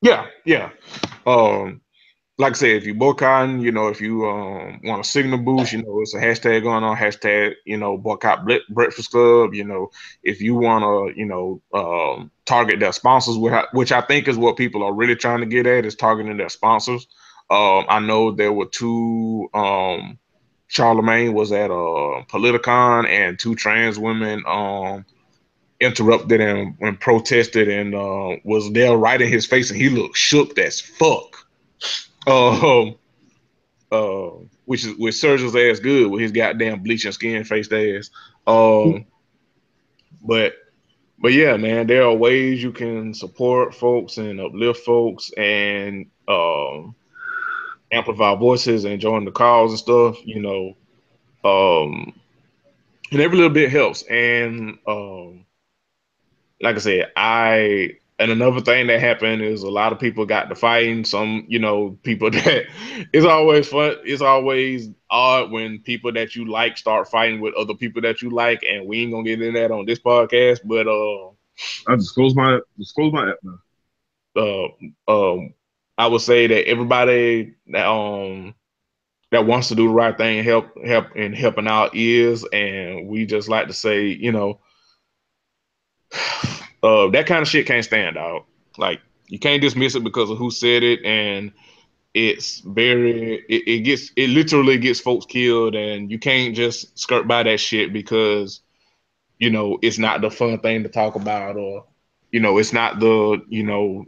Yeah, yeah. Um, like I said, if you boycotting, if you want a signal boost, it's a hashtag going on, hashtag, boycott Breakfast Club. If you want to, target their sponsors, which I think is what people are really trying to get at, is targeting their sponsors. I know there were two. Charlemagne was at a Politicon, and two trans women interrupted him and protested, and was there right in his face, and he looked shook as fuck. Um, uh, which serves his ass good with his goddamn bleaching skin faced ass. Um, but yeah, man, there are ways you can support folks and uplift folks and amplify voices and join the cause and stuff. And every little bit helps. And like I said, and another thing that happened is a lot of people got to fighting. Some, people that it's always fun. It's always odd when people that you like start fighting with other people that you like, and we ain't gonna get into that on this podcast. But I disclose my app now. uh, I would say that everybody that wants to do the right thing, helping out is, and we just like to say, that kind of shit can't stand out. Like, you can't dismiss it because of who said it, and it literally gets folks killed, and you can't just skirt by that shit because it's not the fun thing to talk about, or it's not everything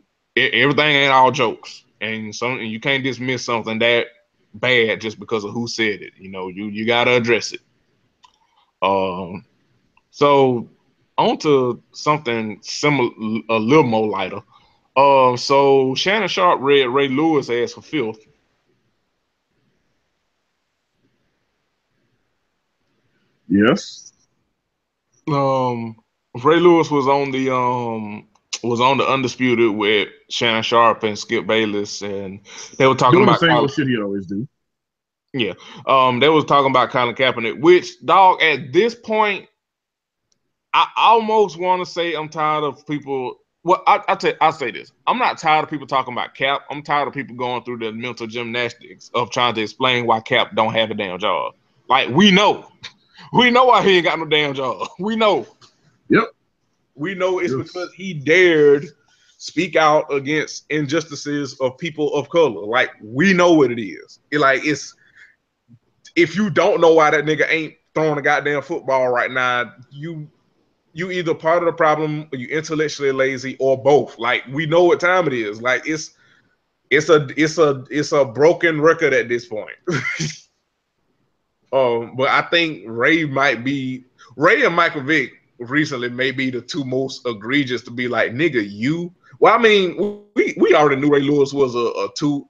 ain't all jokes, and you can't dismiss something that bad just because of who said it. You gotta address it. So on to something similar, a little more lighter. So Shannon Sharp read Ray Lewis as for filth. Yes. Ray Lewis was on the Undisputed with Shannon Sharp and Skip Bayless, and they were talking Doing the about same old shit he always do. yeah. They was talking about Colin Kaepernick, which, dog, at this point, I almost want to say I'm tired of people. Well, I'll say this. I'm not tired of people talking about Cap. I'm tired of people going through the mental gymnastics of trying to explain why Cap don't have a damn job. Like, we know. We know why he ain't got no damn job. We know. Yep. We know it's Yes. because he dared speak out against injustices of people of color. Like, we know what it is. It's if you don't know why that nigga ain't throwing a goddamn football right now, you either part of the problem, or you intellectually lazy, or both. Like, we know what time it is. Like, it's a broken record at this point. But I think Ray and Michael Vick recently may be the two most egregious to be like, nigga, you. Well, I mean, we already knew Ray Lewis was a too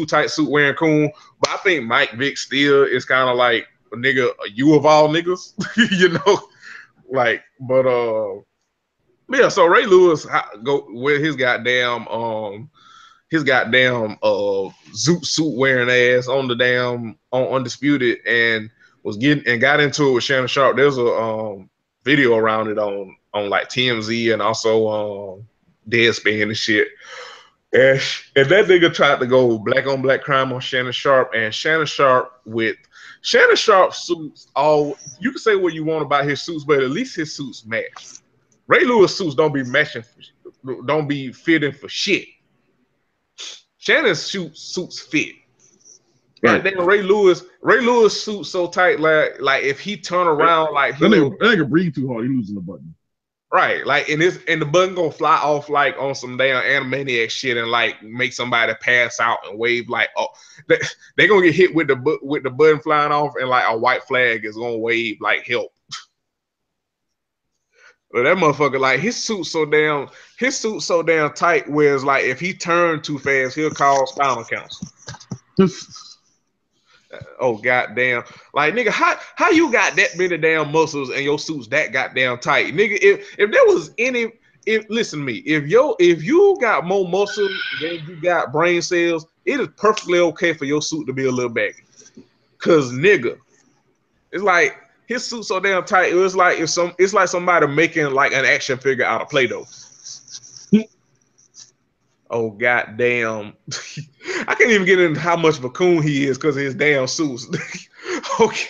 tight suit wearing coon, but I think Mike Vick still is kind of like a nigga, you of all niggas, you know, like. But yeah. So Ray Lewis go with his goddamn zoot suit wearing ass on the damn on Undisputed, and got into it with Shannon Sharpe. There's a video around it on like TMZ and also Deadspin and shit. And that nigga tried to go black on black crime on Shannon Sharpe, and Shannon Sharpe suits. All you can say what you want about his suits, but at least his suits match. Ray Lewis suits don't be fitting for shit. Shannon's suits fit. Right. Then Ray Lewis suits so tight, like if he turn around, like that nigga breathe too hard, he losing the button. Right, like and the button gonna fly off like on some damn Animaniac shit and like make somebody pass out and wave like, oh, they gonna get hit with the button flying off, and like a white flag is gonna wave like help. But that motherfucker, like his suit's so damn tight, whereas like if he turned too fast, he'll call spinal counsel. Oh goddamn! Like nigga, how you got that many damn muscles and your suit's that goddamn tight, nigga? If there was any, listen to me, if you got more muscle than you got brain cells, it is perfectly okay for your suit to be a little baggy. Cause nigga, it's like his suit's so damn tight. It's like somebody making like an action figure out of Play-Doh. Oh goddamn! I can't even get into how much of a coon he is because of his damn suits. Okay.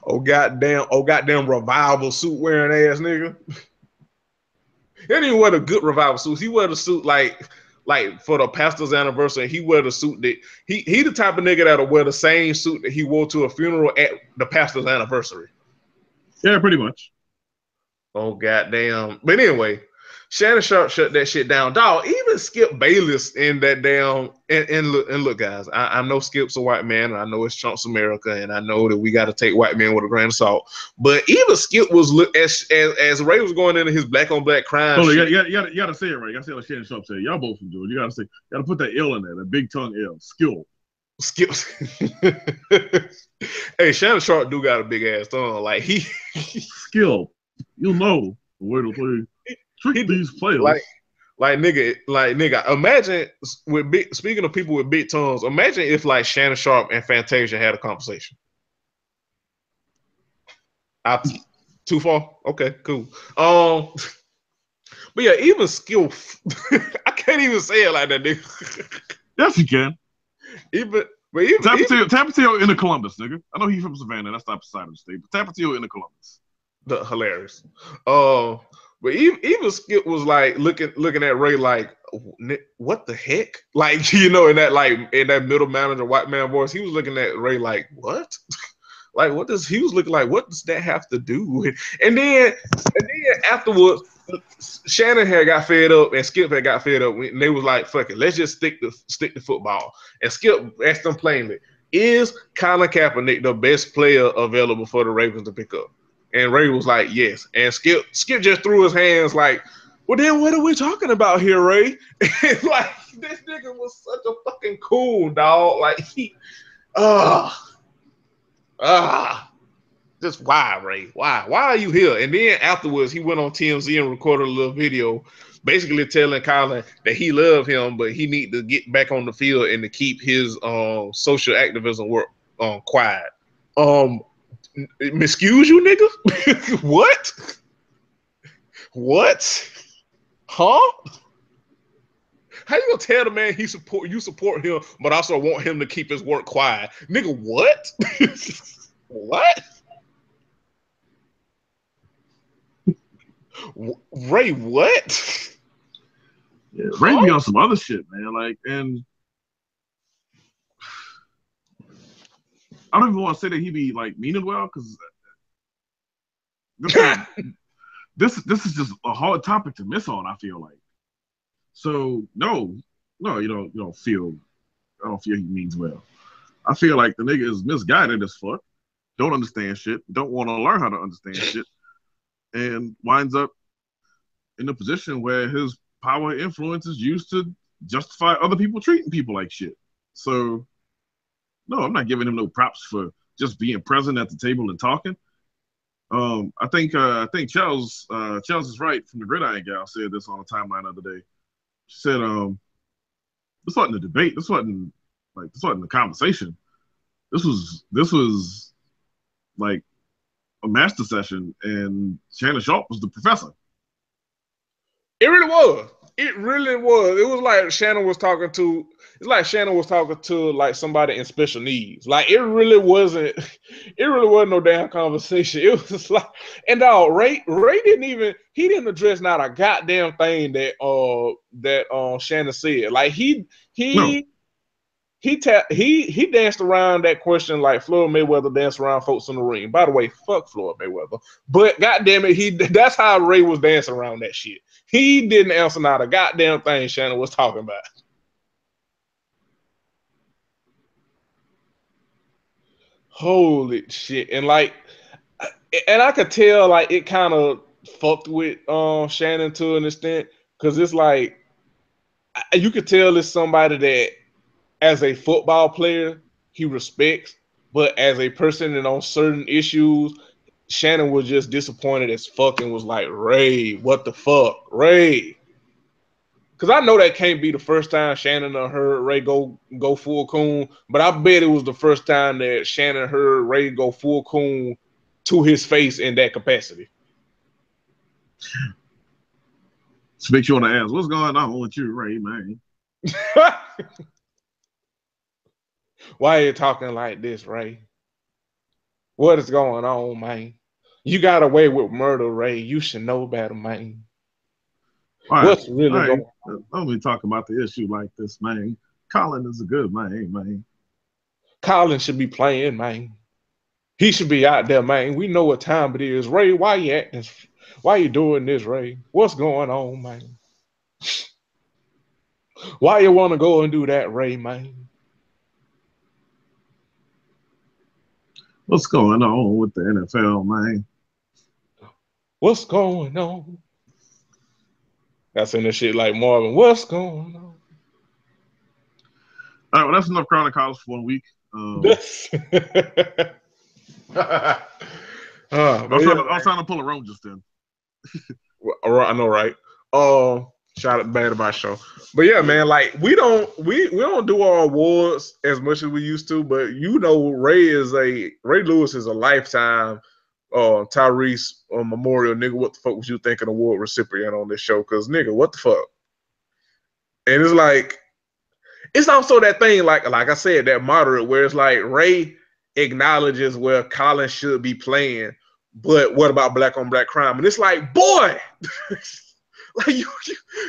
Oh goddamn revival suit wearing ass nigga. He didn't even wear the good revival suits. He wear the suit like for the pastor's anniversary. He wear the suit that he the type of nigga that'll wear the same suit that he wore to a funeral at the pastor's anniversary. Yeah, pretty much. Oh goddamn! But anyway. Shannon Sharpe shut that shit down. Dog, even Skip Bayless in that damn and look, guys, I know Skip's a white man, and I know it's Trump's America, and I know that we got to take white men with a grain of salt. But even Skip was as Ray was going into his black on black crime. Oh, you gotta say it right. You gotta say what Shannon Sharpe said. Y'all both from Georgia. You gotta put that L in there, that big tongue L. Skip. Hey, Shannon Sharpe do got a big ass tongue. Like he skill. You know the way to play. Trick these players. Like nigga, imagine speaking of people with big tongues, imagine if like Shannon Sharpe and Fantasia had a conversation. Too far? Okay, cool. But yeah, even Skill, I can't even say it like that, nigga. Yes, you can. Even Tapatio in the Columbus, nigga. I know he's from Savannah. That's not beside the state, but Tapatio in the Columbus. Hilarious. But even Skip was like looking at Ray like, what the heck? Like, you know, in that middle manager white man voice, he was looking at Ray like, what? Like, he was looking like, what does that have to do with? And then afterwards, Shannon had got fed up and Skip had got fed up, and they was like, fuck it, let's just stick to football. And Skip asked them plainly, is Colin Kaepernick the best player available for the Ravens to pick up? And Ray was like, yes. And Skip just threw his hands like, well, then what are we talking about here, Ray? And like, this nigga was such a fucking cool dog. Like, just why, Ray? Why are you here? And then afterwards, he went on TMZ and recorded a little video basically telling Colin that he loved him, but he need to get back on the field and to keep his social activism work quiet. Excuse you, nigga? What? Huh? How you gonna tell the man you support him, but also want him to keep his work quiet? Nigga, what? What? Ray, what? Yeah, Ray be on some other shit, man. Like, and I don't even want to say that he be like meaning well, because this is just a hard topic to miss on. I feel like. So no, you don't feel. I don't feel he means well. I feel like the nigga is misguided as fuck. Don't understand shit. Don't want to learn how to understand shit, and winds up in a position where his power and influence is used to justify other people treating people like shit. So no, I'm not giving him no props for just being present at the table and talking. I think Charles is right from the Gridiron Gal said this on the timeline the other day. She said, this wasn't a debate. This wasn't a conversation. This was like a master session, and Shannon Sharpe was the professor. It really was. It really was. It was like Shannon was talking to. It's like Shannon was talking to like somebody in special needs. Like it really wasn't. It really wasn't no damn conversation. It was just like, and dog, Ray didn't even. He didn't address not a goddamn thing that Shannon said. Like he danced around that question like Floyd Mayweather danced around folks in the ring. By the way, fuck Floyd Mayweather. But goddamn it, that's how Ray was dancing around that shit. He didn't answer not a goddamn thing Shannon was talking about. Holy shit. And like, and I could tell like it kind of fucked with Shannon to an extent, because it's like you could tell it's somebody that as a football player he respects, but as a person and on certain issues, Shannon was just disappointed as fuck and was like, Ray, what the fuck, Ray? Because I know that can't be the first time Shannon heard Ray go full coon, but I bet it was the first time that Shannon heard Ray go full coon to his face in that capacity. So makes you want to ask, what's going on with you, Ray, man? Why are you talking like this, Ray? What is going on, man? You got away with murder, Ray. You should know better, man. What's really going on? Don't be talking about the issue like this, man. Colin is a good man. Colin should be playing, man. He should be out there, man. We know what time it is. Ray, why you acting? Why you doing this, Ray? What's going on, man? Why you want to go and do that, Ray, man? What's going on with the NFL, man? What's going on? That's in the shit like Marvin. What's going on? All right, well, that's enough Crown College for 1 week. I was trying to pull a rope just then. I know, right? Shout out bad about show, but yeah, man. Like we don't do our awards as much as we used to, but you know, Ray Lewis is a lifetime Tyrese Memorial nigga. What the fuck was you thinking award recipient on this show? Because nigga, what the fuck? And it's like, it's also that thing like I said, that moderate where it's like Ray acknowledges where Colin should be playing, but what about black on black crime? And it's like, boy. Like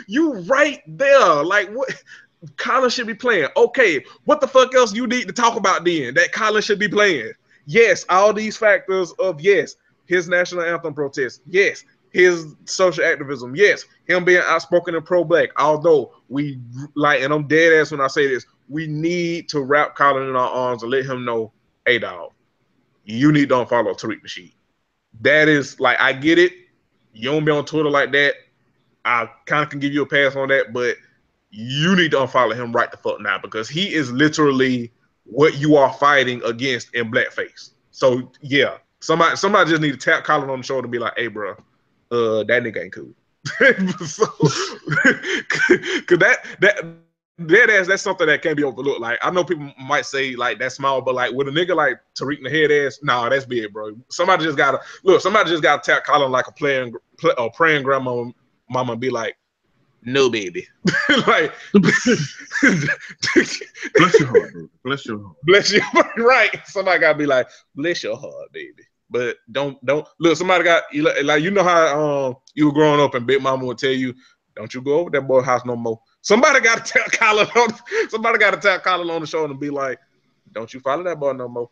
you right there. Like what Colin should be playing. Okay, what the fuck else you need to talk about then that Colin should be playing? Yes, all these factors of yes, his national anthem protest. Yes, his social activism. Yes, him being outspoken and pro-black. Although we like, and I'm dead ass when I say this, we need to wrap Colin in our arms and let him know, hey dog, you need to unfollow Tariq Nasheed. That is like, I get it. You don't be on Twitter like that. I kind of can give you a pass on that, but you need to unfollow him right the fuck now, because he is literally what you are fighting against in blackface. So yeah, somebody just need to tap Colin on the shoulder and be like, hey bro, that nigga ain't cool. So, cause that's something that can't be overlooked. Like I know people might say like that's small, but like with a nigga like Tariq in the head ass, nah, that's big, bro. Somebody just gotta tap Colin like a praying grandma. Mama be like, no, baby. Like, bless your heart, baby. Bless your heart. Bless your heart. Right. Somebody gotta be like, bless your heart, baby. but don't look. Somebody got like you know how you were growing up and Big Mama would tell you, don't you go over that boy house no more. Somebody got to tell Colin on the show and be like, don't you follow that boy no more.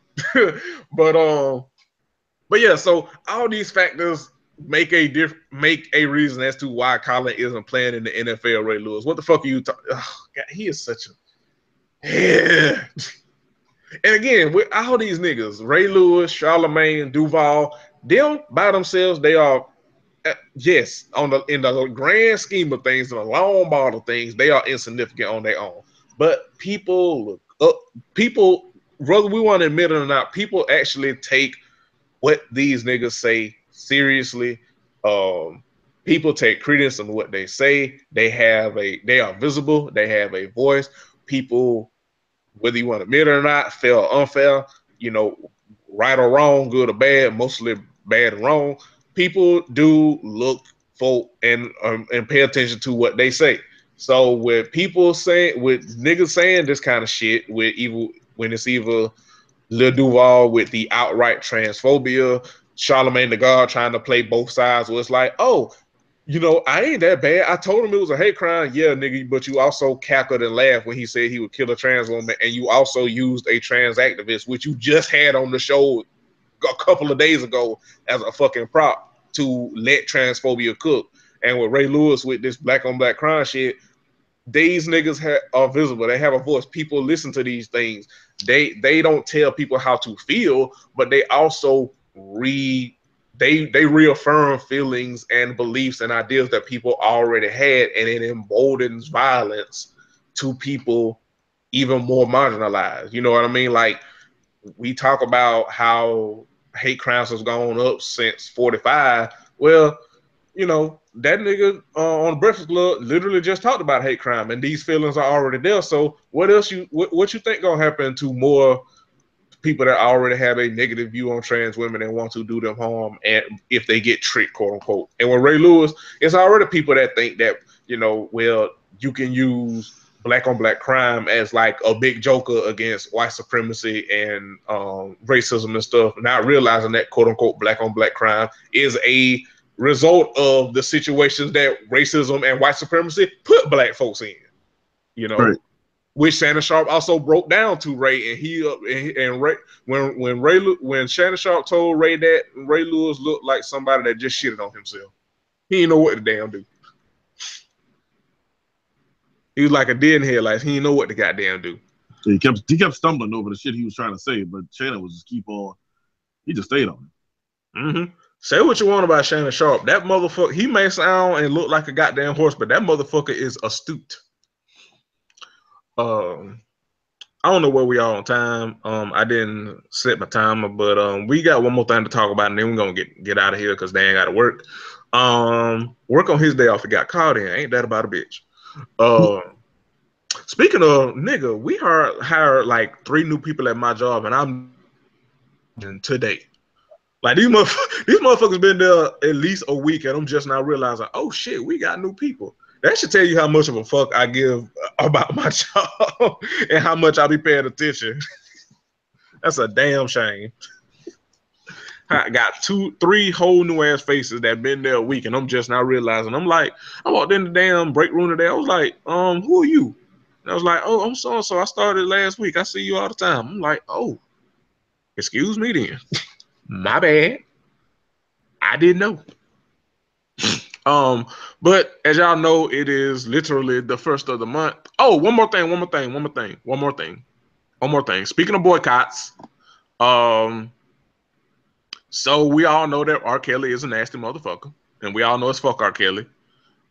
But yeah, so all these factors make a reason as to why Colin isn't playing in the NFL. Ray Lewis, what the fuck are you talking? Oh, God, he is such a yeah. And again, with all these niggas, Ray Lewis, Charlemagne, Duval, them by themselves, they are yes, in the grand scheme of things, in the long ball of things, they are insignificant on their own. But people look up, whether we want to admit it or not, people actually take what these niggas say seriously. People take credence in what they say. They are visible. They have a voice. People, whether you want to admit it or not, fair or unfair, right or wrong, good or bad, mostly bad and wrong, people do look for and pay attention to what they say. So with niggas saying this kind of shit, when it's either Lil Duval with the outright transphobia, Charlemagne the God trying to play both sides, where it's like, oh, I ain't that bad. I told him it was a hate crime. Yeah, nigga, but you also cackled and laughed when he said he would kill a trans woman, and you also used a trans activist, which you just had on the show a couple of days ago as a fucking prop to let transphobia cook. And with Ray Lewis with this black on black crime shit, these niggas are visible. They have a voice. People listen to these things. They don't tell people how to feel, but they also they reaffirm feelings and beliefs and ideas that people already had, and it emboldens violence to people even more marginalized. You know what I mean? Like, we talk about how hate crimes has gone up since 45. Well, that nigga on the Breakfast Club literally just talked about hate crime, and these feelings are already there. So what else what you think gonna happen to more people that already have a negative view on trans women and want to do them harm, and if they get tricked, quote unquote? And with Ray Lewis, it's already people that think that, well, you can use black on black crime as like a big joker against white supremacy and racism and stuff, not realizing that, quote unquote, black on black crime is a result of the situations that racism and white supremacy put black folks in, Right. which Shannon Sharpe also broke down to Ray, and Ray, when Shannon Sharpe told Ray that Ray Lewis looked like somebody that just shitted on himself, he didn't know what to damn do. He was like a deer in headlights. He didn't know what to goddamn do. So he kept stumbling over the shit he was trying to say, but Shannon was just keep on. He just stayed on it. Mm-hmm. Say what you want about Shannon Sharpe. That motherfucker, he may sound and look like a goddamn horse, but that motherfucker is astute. I don't know where we are on time. I didn't set my timer, but we got one more thing to talk about, and then we're gonna get out of here because Dan got to work. Work on his day off. He got caught in. Ain't that about a bitch? Speaking of nigga, we hired like 3 new people at my job, and I'm today. Like these motherfuckers been there at least a week, and I'm just now realizing, oh shit, we got new people. That should tell you how much of a fuck I give about my job and how much I be paying attention. That's a damn shame. I got 2-3 whole new ass faces that been there a week, and I'm just now realizing. I'm like, I walked in the damn break room today. I was like, who are you? And I was like, oh, I'm so and so. I started last week. I see you all the time. I'm like, oh, excuse me then. My bad. I didn't know. But as y'all know, it is literally the first of the month. Oh, one more thing. Speaking of boycotts, so we all know that R. Kelly is a nasty motherfucker, and we all know it's fuck R. Kelly.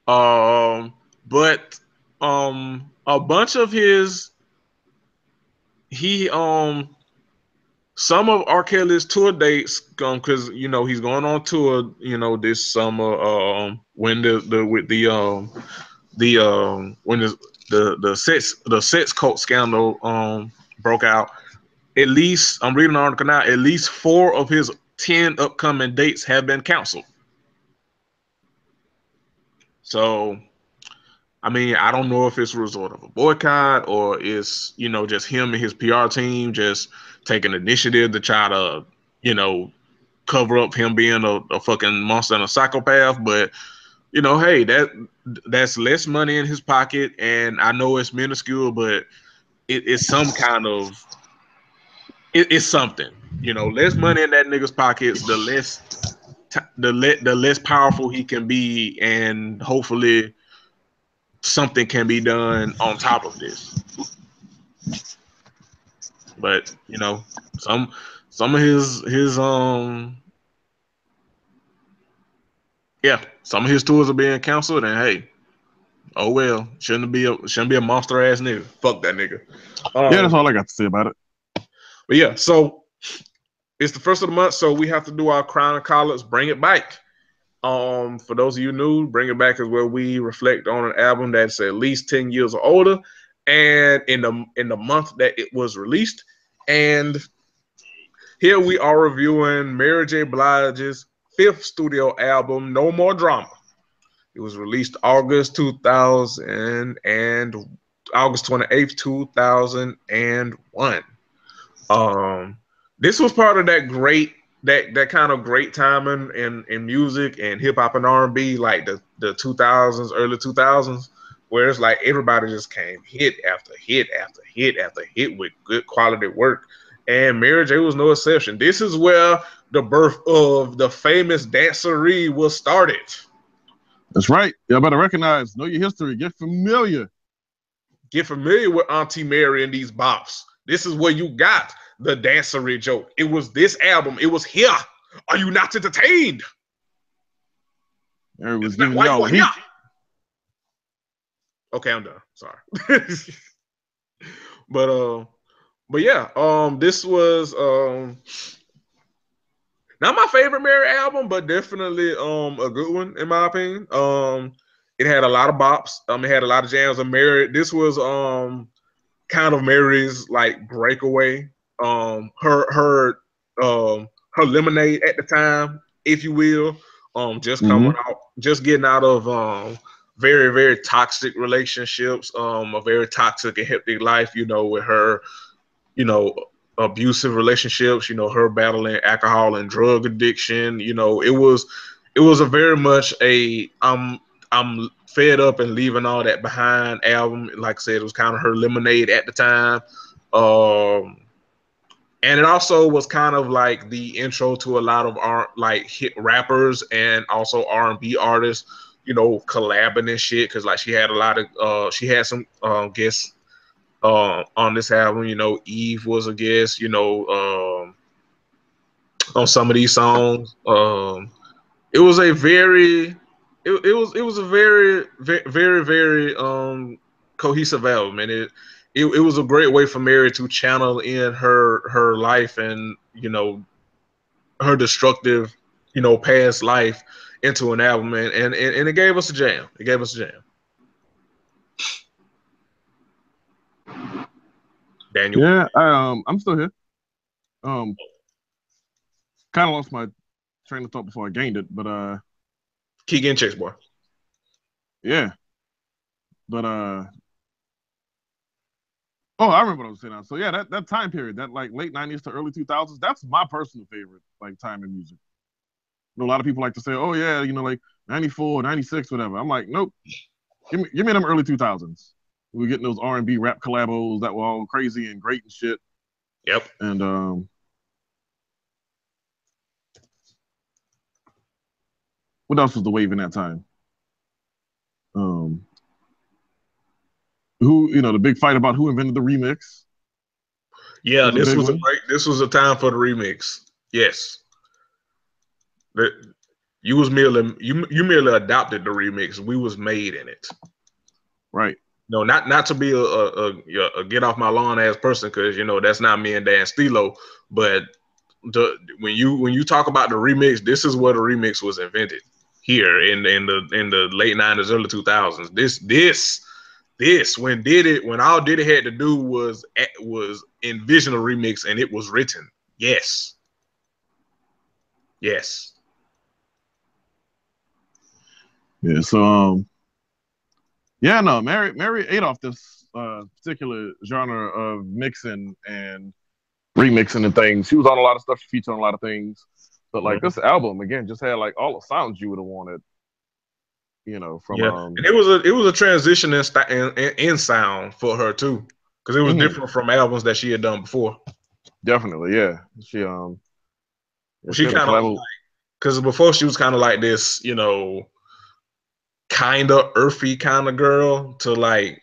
But a bunch of some of R. Kelly's tour dates, because he's going on tour, this summer. When the sex cult scandal broke out, at least I'm reading an article now. At least 4 of his 10 upcoming dates have been canceled. So, I mean, I don't know if it's a result of a boycott or it's, just him and his PR team just taking initiative to try to, cover up him being a fucking monster and a psychopath. But you know, hey, that's less money in his pocket, and I know it's minuscule, but it's some kind of it's something. You know, less money in that nigga's pockets, the less powerful he can be, and hopefully something can be done on top of this. But you know, some of his some of his tours are being canceled, and hey, oh well, shouldn't be a monster ass nigga. Fuck that nigga. Yeah, that's all I got to say about it. But yeah, so it's the first of the month, so we have to do our Crown and Collars, Bring It Back. For those of you new, Bring It Back is where we reflect on an album that's at least 10 years or older, and in the month that it was released. And here we are reviewing Mary J. Blige's 5th studio album, No More Drama. It was released August 2000 and August 28th, 2001. This was part of that kind of great timing in music and hip hop and R&B, like the 2000s, early 2000s, where it's like everybody just came hit after hit after hit after hit with good quality work. And Mary J was no exception. This is where the birth of the famous dancery was started. That's right. Y'all better recognize, know your history, get familiar. Get familiar with Auntie Mary and these bops. This is where you got the dancery joke. It was this album. It was here. Are you not entertained? Mary was giving y'all heat. Okay, I'm done. Sorry. But yeah, this was not my favorite Mary album, but definitely a good one in my opinion. It had a lot of bops. It had a lot of jams of Mary. This was kind of Mary's like breakaway. Her Lemonade at the time, if you will. Just coming out, just getting out of very, very toxic relationships, a very toxic and hectic life, you know, with her, you know, abusive relationships, you know, her battling alcohol and drug addiction. You know, it was a very much a I'm fed up and leaving all that behind album. Like I said, it was kind of her Lemonade at the time. And it also was kind of like the intro to a lot of like hit rappers and also R&B artists, you know, collabing and shit. Cause like she had some guests on this album. You know, Eve was a guest, you know, on some of these songs. It was a very very cohesive album, and it was a great way for Mary to channel in her life and, you know, her destructive, you know, past life into an album, and it gave us a jam. It gave us a jam. Daniel? Yeah, I'm still here. Kind of lost my train of thought before I gained it, but keep getting checks, boy. Yeah, but oh, I remember what I was saying now. So yeah, that time period, that like late 90s to early 2000s, that's my personal favorite like time in music. You know, a lot of people like to say, oh yeah, you know, like 94, 96, whatever. I'm like, nope. Give me them early 2000s. We were getting those R&B rap collabos that were all crazy and great and shit. Yep. And what else was the wave in that time? Who, you know, the big fight about who invented the remix. Yeah, this was a time for the remix. Yes. You merely adopted the remix. We was made in it. Right. No, not to be a get off my lawn ass person, because, you know, that's not me and Dan Stilo. But when you talk about the remix, this is where the remix was invented, here in the late 90s, early 2000s. When all Diddy had to do was envision a remix, and it was written. Yes. Yeah. So yeah, no, Mary ate off this particular genre of mixing and remixing and things. She was on a lot of stuff. She featured on a lot of things. But like this album again just had like all the sounds you would have wanted, from and it was a transition in sound for her too, because it was different from albums that she had done before. Definitely, yeah. She kind of because before she was kind of like this, kind of earthy kind of girl to like,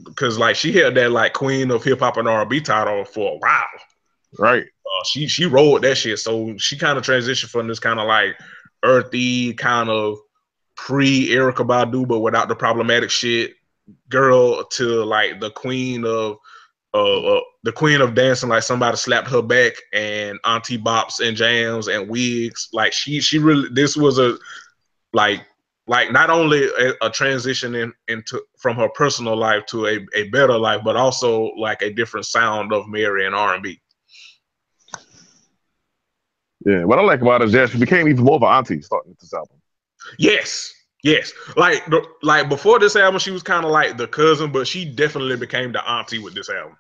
because like she had that like Queen of Hip Hop and R&B title for a while. Right. She rolled that shit, so she kind of transitioned from this kind of like earthy kind of pre-Erykah Badu but without the problematic shit girl to like the queen of dancing like somebody slapped her back and auntie bops and jams and wigs. Like she really, this was a like not only a transition into from her personal life to a better life, but also like a different sound of Mary and R&B. Yeah, what I like about it is that she became even more of an auntie starting with this album. Yes. Like before this album, she was kind of like the cousin, but she definitely became the auntie with this album.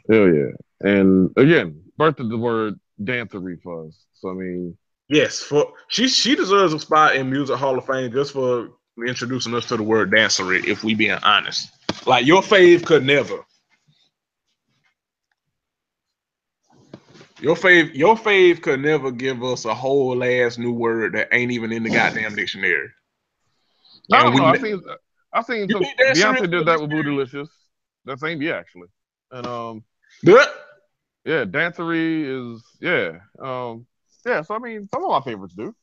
Hell yeah. And again, birth of the word dancery for us. So I mean, yes, she deserves a spot in Music Hall of Fame just for introducing us to the word dancery, if we being honest. Like your fave could never. Your fave could never give us a whole ass new word that ain't even in the goddamn dictionary. I don't know. I seen some Beyonce did that with Bootylicious. That's ain't me actually. And yeah, dancery is yeah. So I mean, some of my favorites do.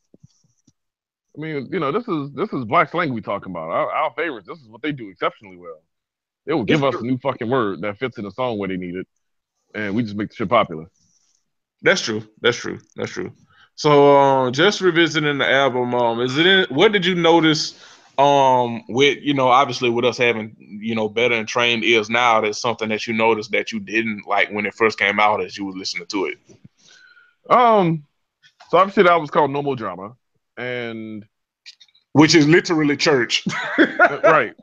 I mean, this is black slang we talking about. Our favorites. This is what they do exceptionally well. They will give us a new fucking word that fits in the song where they need it, and we just make the shit popular. That's true. So, just revisiting the album, what did you notice? With obviously with us having better and trained ears now, there's something that you noticed that you didn't like when it first came out as you were listening to it. So obviously the album's called No More Drama, and which is literally church, right?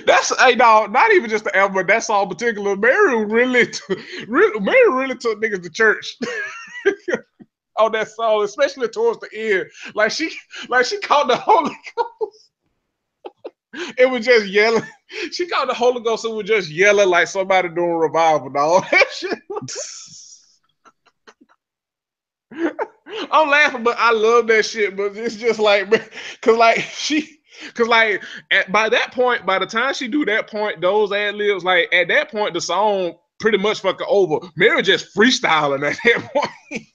That's not even just the album, but that song in particular. Mary really took niggas to church on that song, especially towards the end. Like she caught the Holy Ghost. It was just yelling. She caught the Holy Ghost and was just yelling like somebody doing revival and all that shit. I'm laughing, but I love that shit. But it's just like, cause by that point, by the time she do that point, those ad libs, like at that point, the song pretty much fucking over. Mary just freestyling at that point.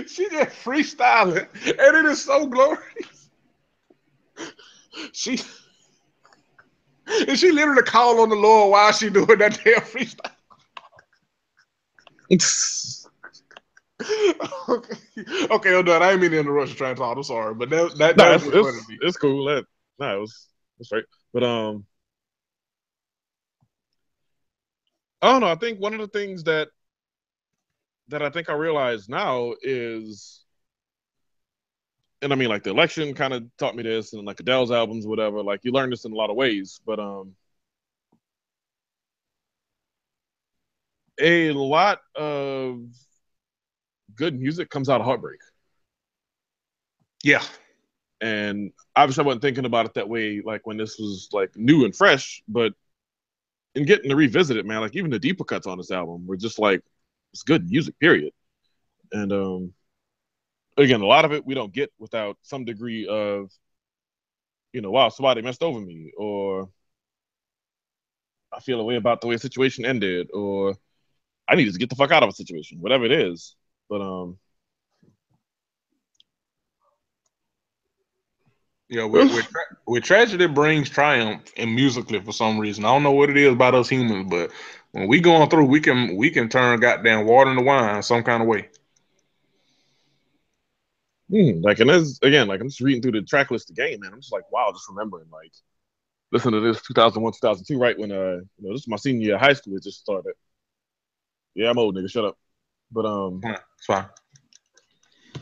She just freestyling, and it is so glorious. She literally called on the Lord while she doing that damn freestyle. Okay, I'm done. I ain't mean to interrupt you trying to talk. I'm sorry, but it's cool. It was right. But I don't know. I think one of the things that I think I realize now is, and I mean, like the election kind of taught me this, and like Adele's albums, whatever. Like you learn this in a lot of ways, but a lot of good music comes out of heartbreak. Yeah. And obviously I wasn't thinking about it that way, like when this was like new and fresh, but in getting to revisit it, man, like even the deeper cuts on this album were just like, it's good music, period. And again, a lot of it we don't get without some degree of, wow, somebody messed over me, or I feel a way about the way a situation ended, or I needed to get the fuck out of a situation, whatever it is. But yeah, with tragedy brings triumph in musically for some reason. I don't know what it is about us humans, but when we going through, we can turn goddamn water into wine some kind of way. Like, and this again, like I'm just reading through the track list of the game, man. I'm just like, wow, just remembering, like, listen to this 2001, 2002, right when this is my senior year of high school. It just started. Yeah, I'm old, nigga. Shut up. But it's fine.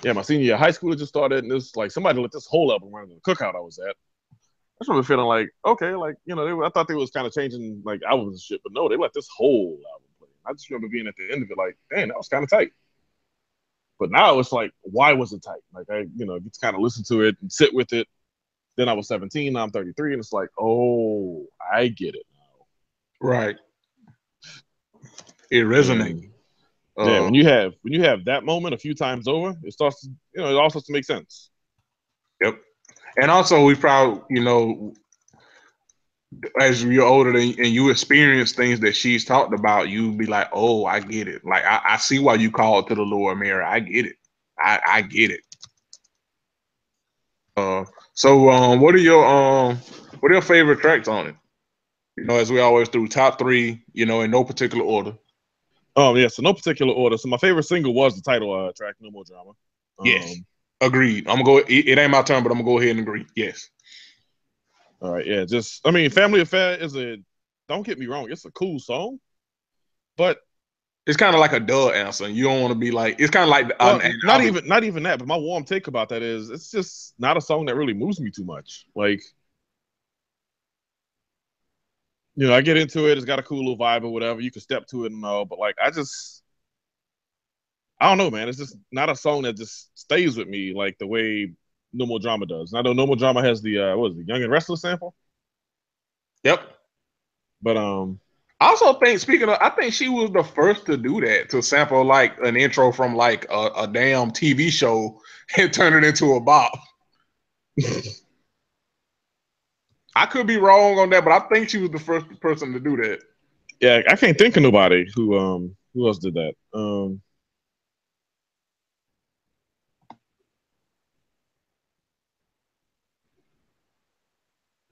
Yeah, my senior year of high school it just started, and this like somebody let this whole album run in the cookout I was at. just remember feeling like, okay, like, I thought they was kind of changing like albums and shit, but no, they let this whole album play. I just remember being at the end of it like, damn, that was kind of tight. But now it's like, why was it tight? Like I, get to kind of listen to it and sit with it. Then I was 17, now I'm 33, and it's like, oh, I get it now. Right. It resonates. Yeah, when you have that moment a few times over, it starts to, it all starts to make sense. Yep. And also, we probably, as you're older and you experience things that she's talked about, you be like, oh, I get it. Like, I see why you called to the Lord, Mary. I get it. I get it. So what are your favorite tracks on it? As we always do, top three, in no particular order. Yeah, so no particular order. So my favorite single was the title track, No More Drama. Yes. Agreed. I'm gonna go. It ain't my turn, but I'm gonna go ahead and agree. Yes. All right. Yeah. Family Affair don't get me wrong, it's a cool song, but it's kind of like a duh answer. You don't want to be like, it's kind of like not even that. But my warm take about that is, it's just not a song that really moves me too much. Like, I get into it. It's got a cool little vibe or whatever. You can step to it and all, but like, I don't know, man. It's just not a song that just stays with me like the way No More Drama does. And I know No More Drama has the what is it, Young and Restless sample. Yep. But I also think, I think she was the first to do that, to sample like an intro from like a damn TV show and turn it into a bop. I could be wrong on that, but I think she was the first person to do that. Yeah, I can't think of nobody who else did that.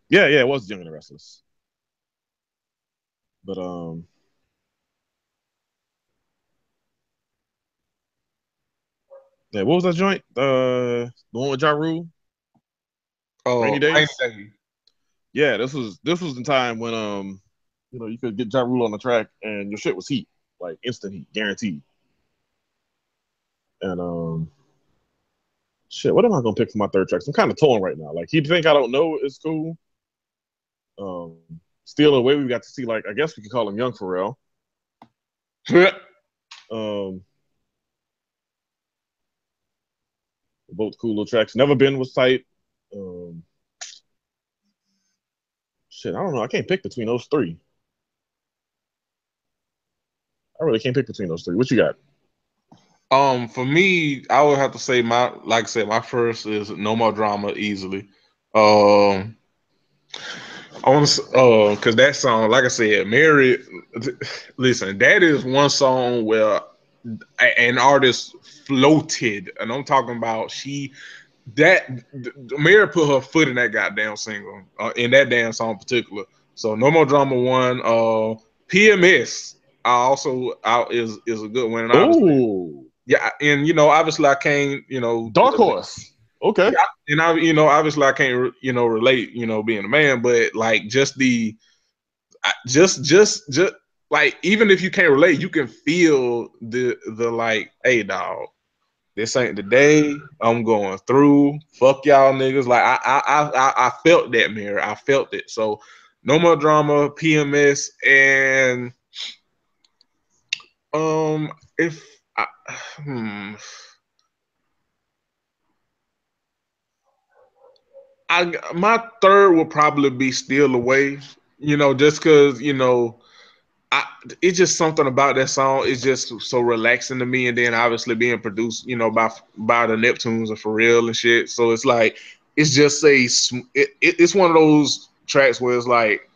Yeah, it was Young and Restless. But yeah, what was that joint? The one with Ja Rule? Rainy Days. Yeah, this was the time when you could get Ja Rule on the track and your shit was heat, like instant heat, guaranteed. And shit, what am I gonna pick for my third track? I'm kind of torn right now. Like, He'd Think I Don't Know is cool. Steal Away, we got to see, like, I guess we could call him Young Pharrell. Both cool little tracks. Never Been was tight. Shit, I don't know. I can't pick between those three. I really can't pick between those three. What you got? For me, I would have to say like I said, my first is No More Drama easily. I want to, because that song, like I said, Mary. Listen, that is one song where an artist floated, and I'm talking about Mary put her foot in that goddamn single, in that damn song in particular. So No More Drama one. PMS is a good one. And obviously, yeah, and obviously I can't, Dark Horse. Okay. Yeah, and obviously I can't, relate, being a man, but like just like, even if you can't relate, you can feel the like, hey dog, this ain't the day. I'm going through. Fuck y'all niggas. Like, I felt that, Mirror. I felt it. So No More Drama, PMS, and if I, my third will probably be Steal Away. Just because it's just something about that song. It's just so relaxing to me, and then obviously being produced, by the Neptunes and For Real and shit. So it's like, it's just it's one of those tracks where it's like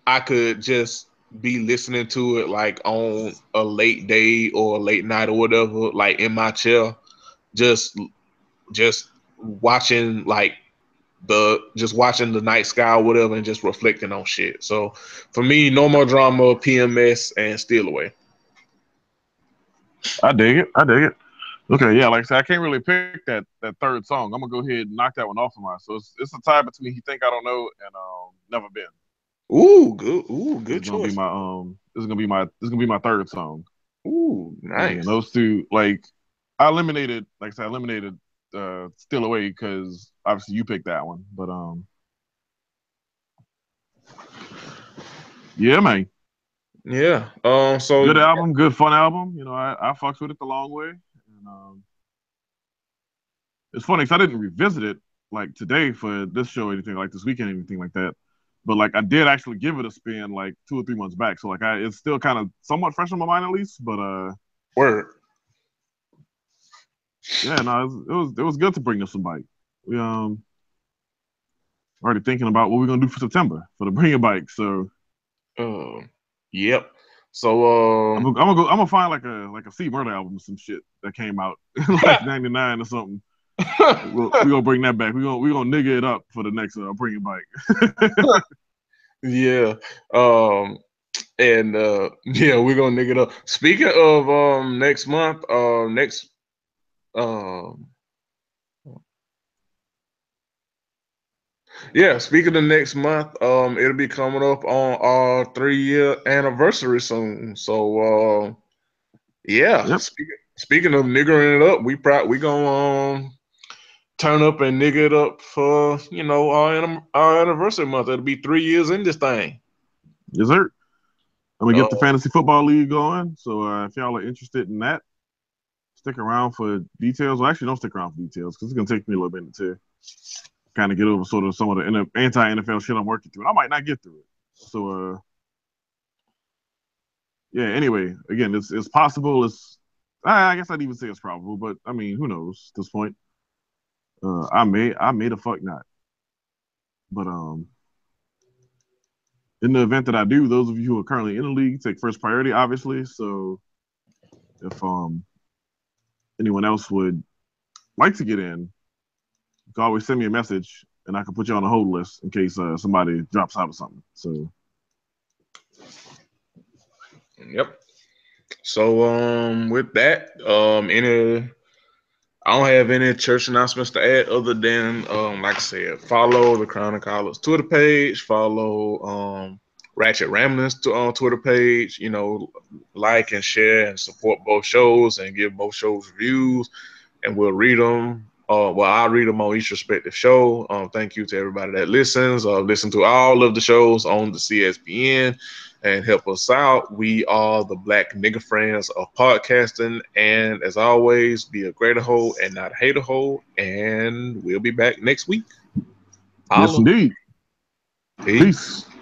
I could just be listening to it like on a late day or a late night or whatever, like in my chair, just watching watching the night sky or whatever, and just reflecting on shit. So for me, No More Drama, PMS, and Steal Away. I dig it. Okay, yeah, like I said, I can't really pick that third song. I'm gonna go ahead and knock that one off of mine. So it's a tie between He Think I Don't Know and Never Been. Ooh, good choice. This is gonna be my third song. Ooh, nice. And those two, like, I eliminated Steal Away because obviously you picked that one. But Yeah, man. Yeah. So Good album, good fun album. You know, I fucks with it the long way. And it's funny because I didn't revisit it like today for this show or anything like this weekend or anything like that. But like I did actually give it a spin like 2 or 3 months back. So like it's still kind of somewhat fresh on my mind at least. But word. yeah, no, it was good to bring this some bike. We already thinking about what we're gonna do for September for the Bring Your Bike. So Yep. So I'm gonna find like a C Murder album or some shit that came out in like '99 or something. We gonna bring that back. We gonna nigga it up for the next Bring Your Bike. yeah. And yeah, we're gonna nigga it up. Speaking of next month, um yeah, speaking of next month, it'll be coming up on our 3-year anniversary soon. So yeah, Yep. speaking of niggering it up, we gonna turn up and nigga it up for our anniversary month. It'll be 3 years in this thing. Yes, sir. I'm gonna Uh, get the fantasy football league going. So if y'all are interested in that, stick around for details. Well, actually, don't stick around for details because it's gonna take me a little bit to kind of get over sort of some of the anti NFL shit I'm working through. And I might not get through it. So yeah. Anyway, again, it's possible. I guess I'd even say it's probable, but I mean, who knows at this point? I may the fuck not. But in the event that I do, those of you who are currently in the league take first priority, obviously. So if anyone else would like to get in, you can always send me a message and I can put you on the hold list in case somebody drops out or something. So yep. So with that, I don't have any church announcements to add other than like I said, follow the Crown and Collars Twitter page, follow Ratchet Ramblings on Twitter page, like and share and support both shows and give both shows reviews, and we'll read them. I'll read them on each respective show. Thank you to everybody that listens. Listen to all of the shows on the CSPN and help us out. We are the Black Nigga Friends of podcasting. And as always, be a greater hoe and not a hater hoe. And we'll be back next week. Yes, indeed. Peace. Peace.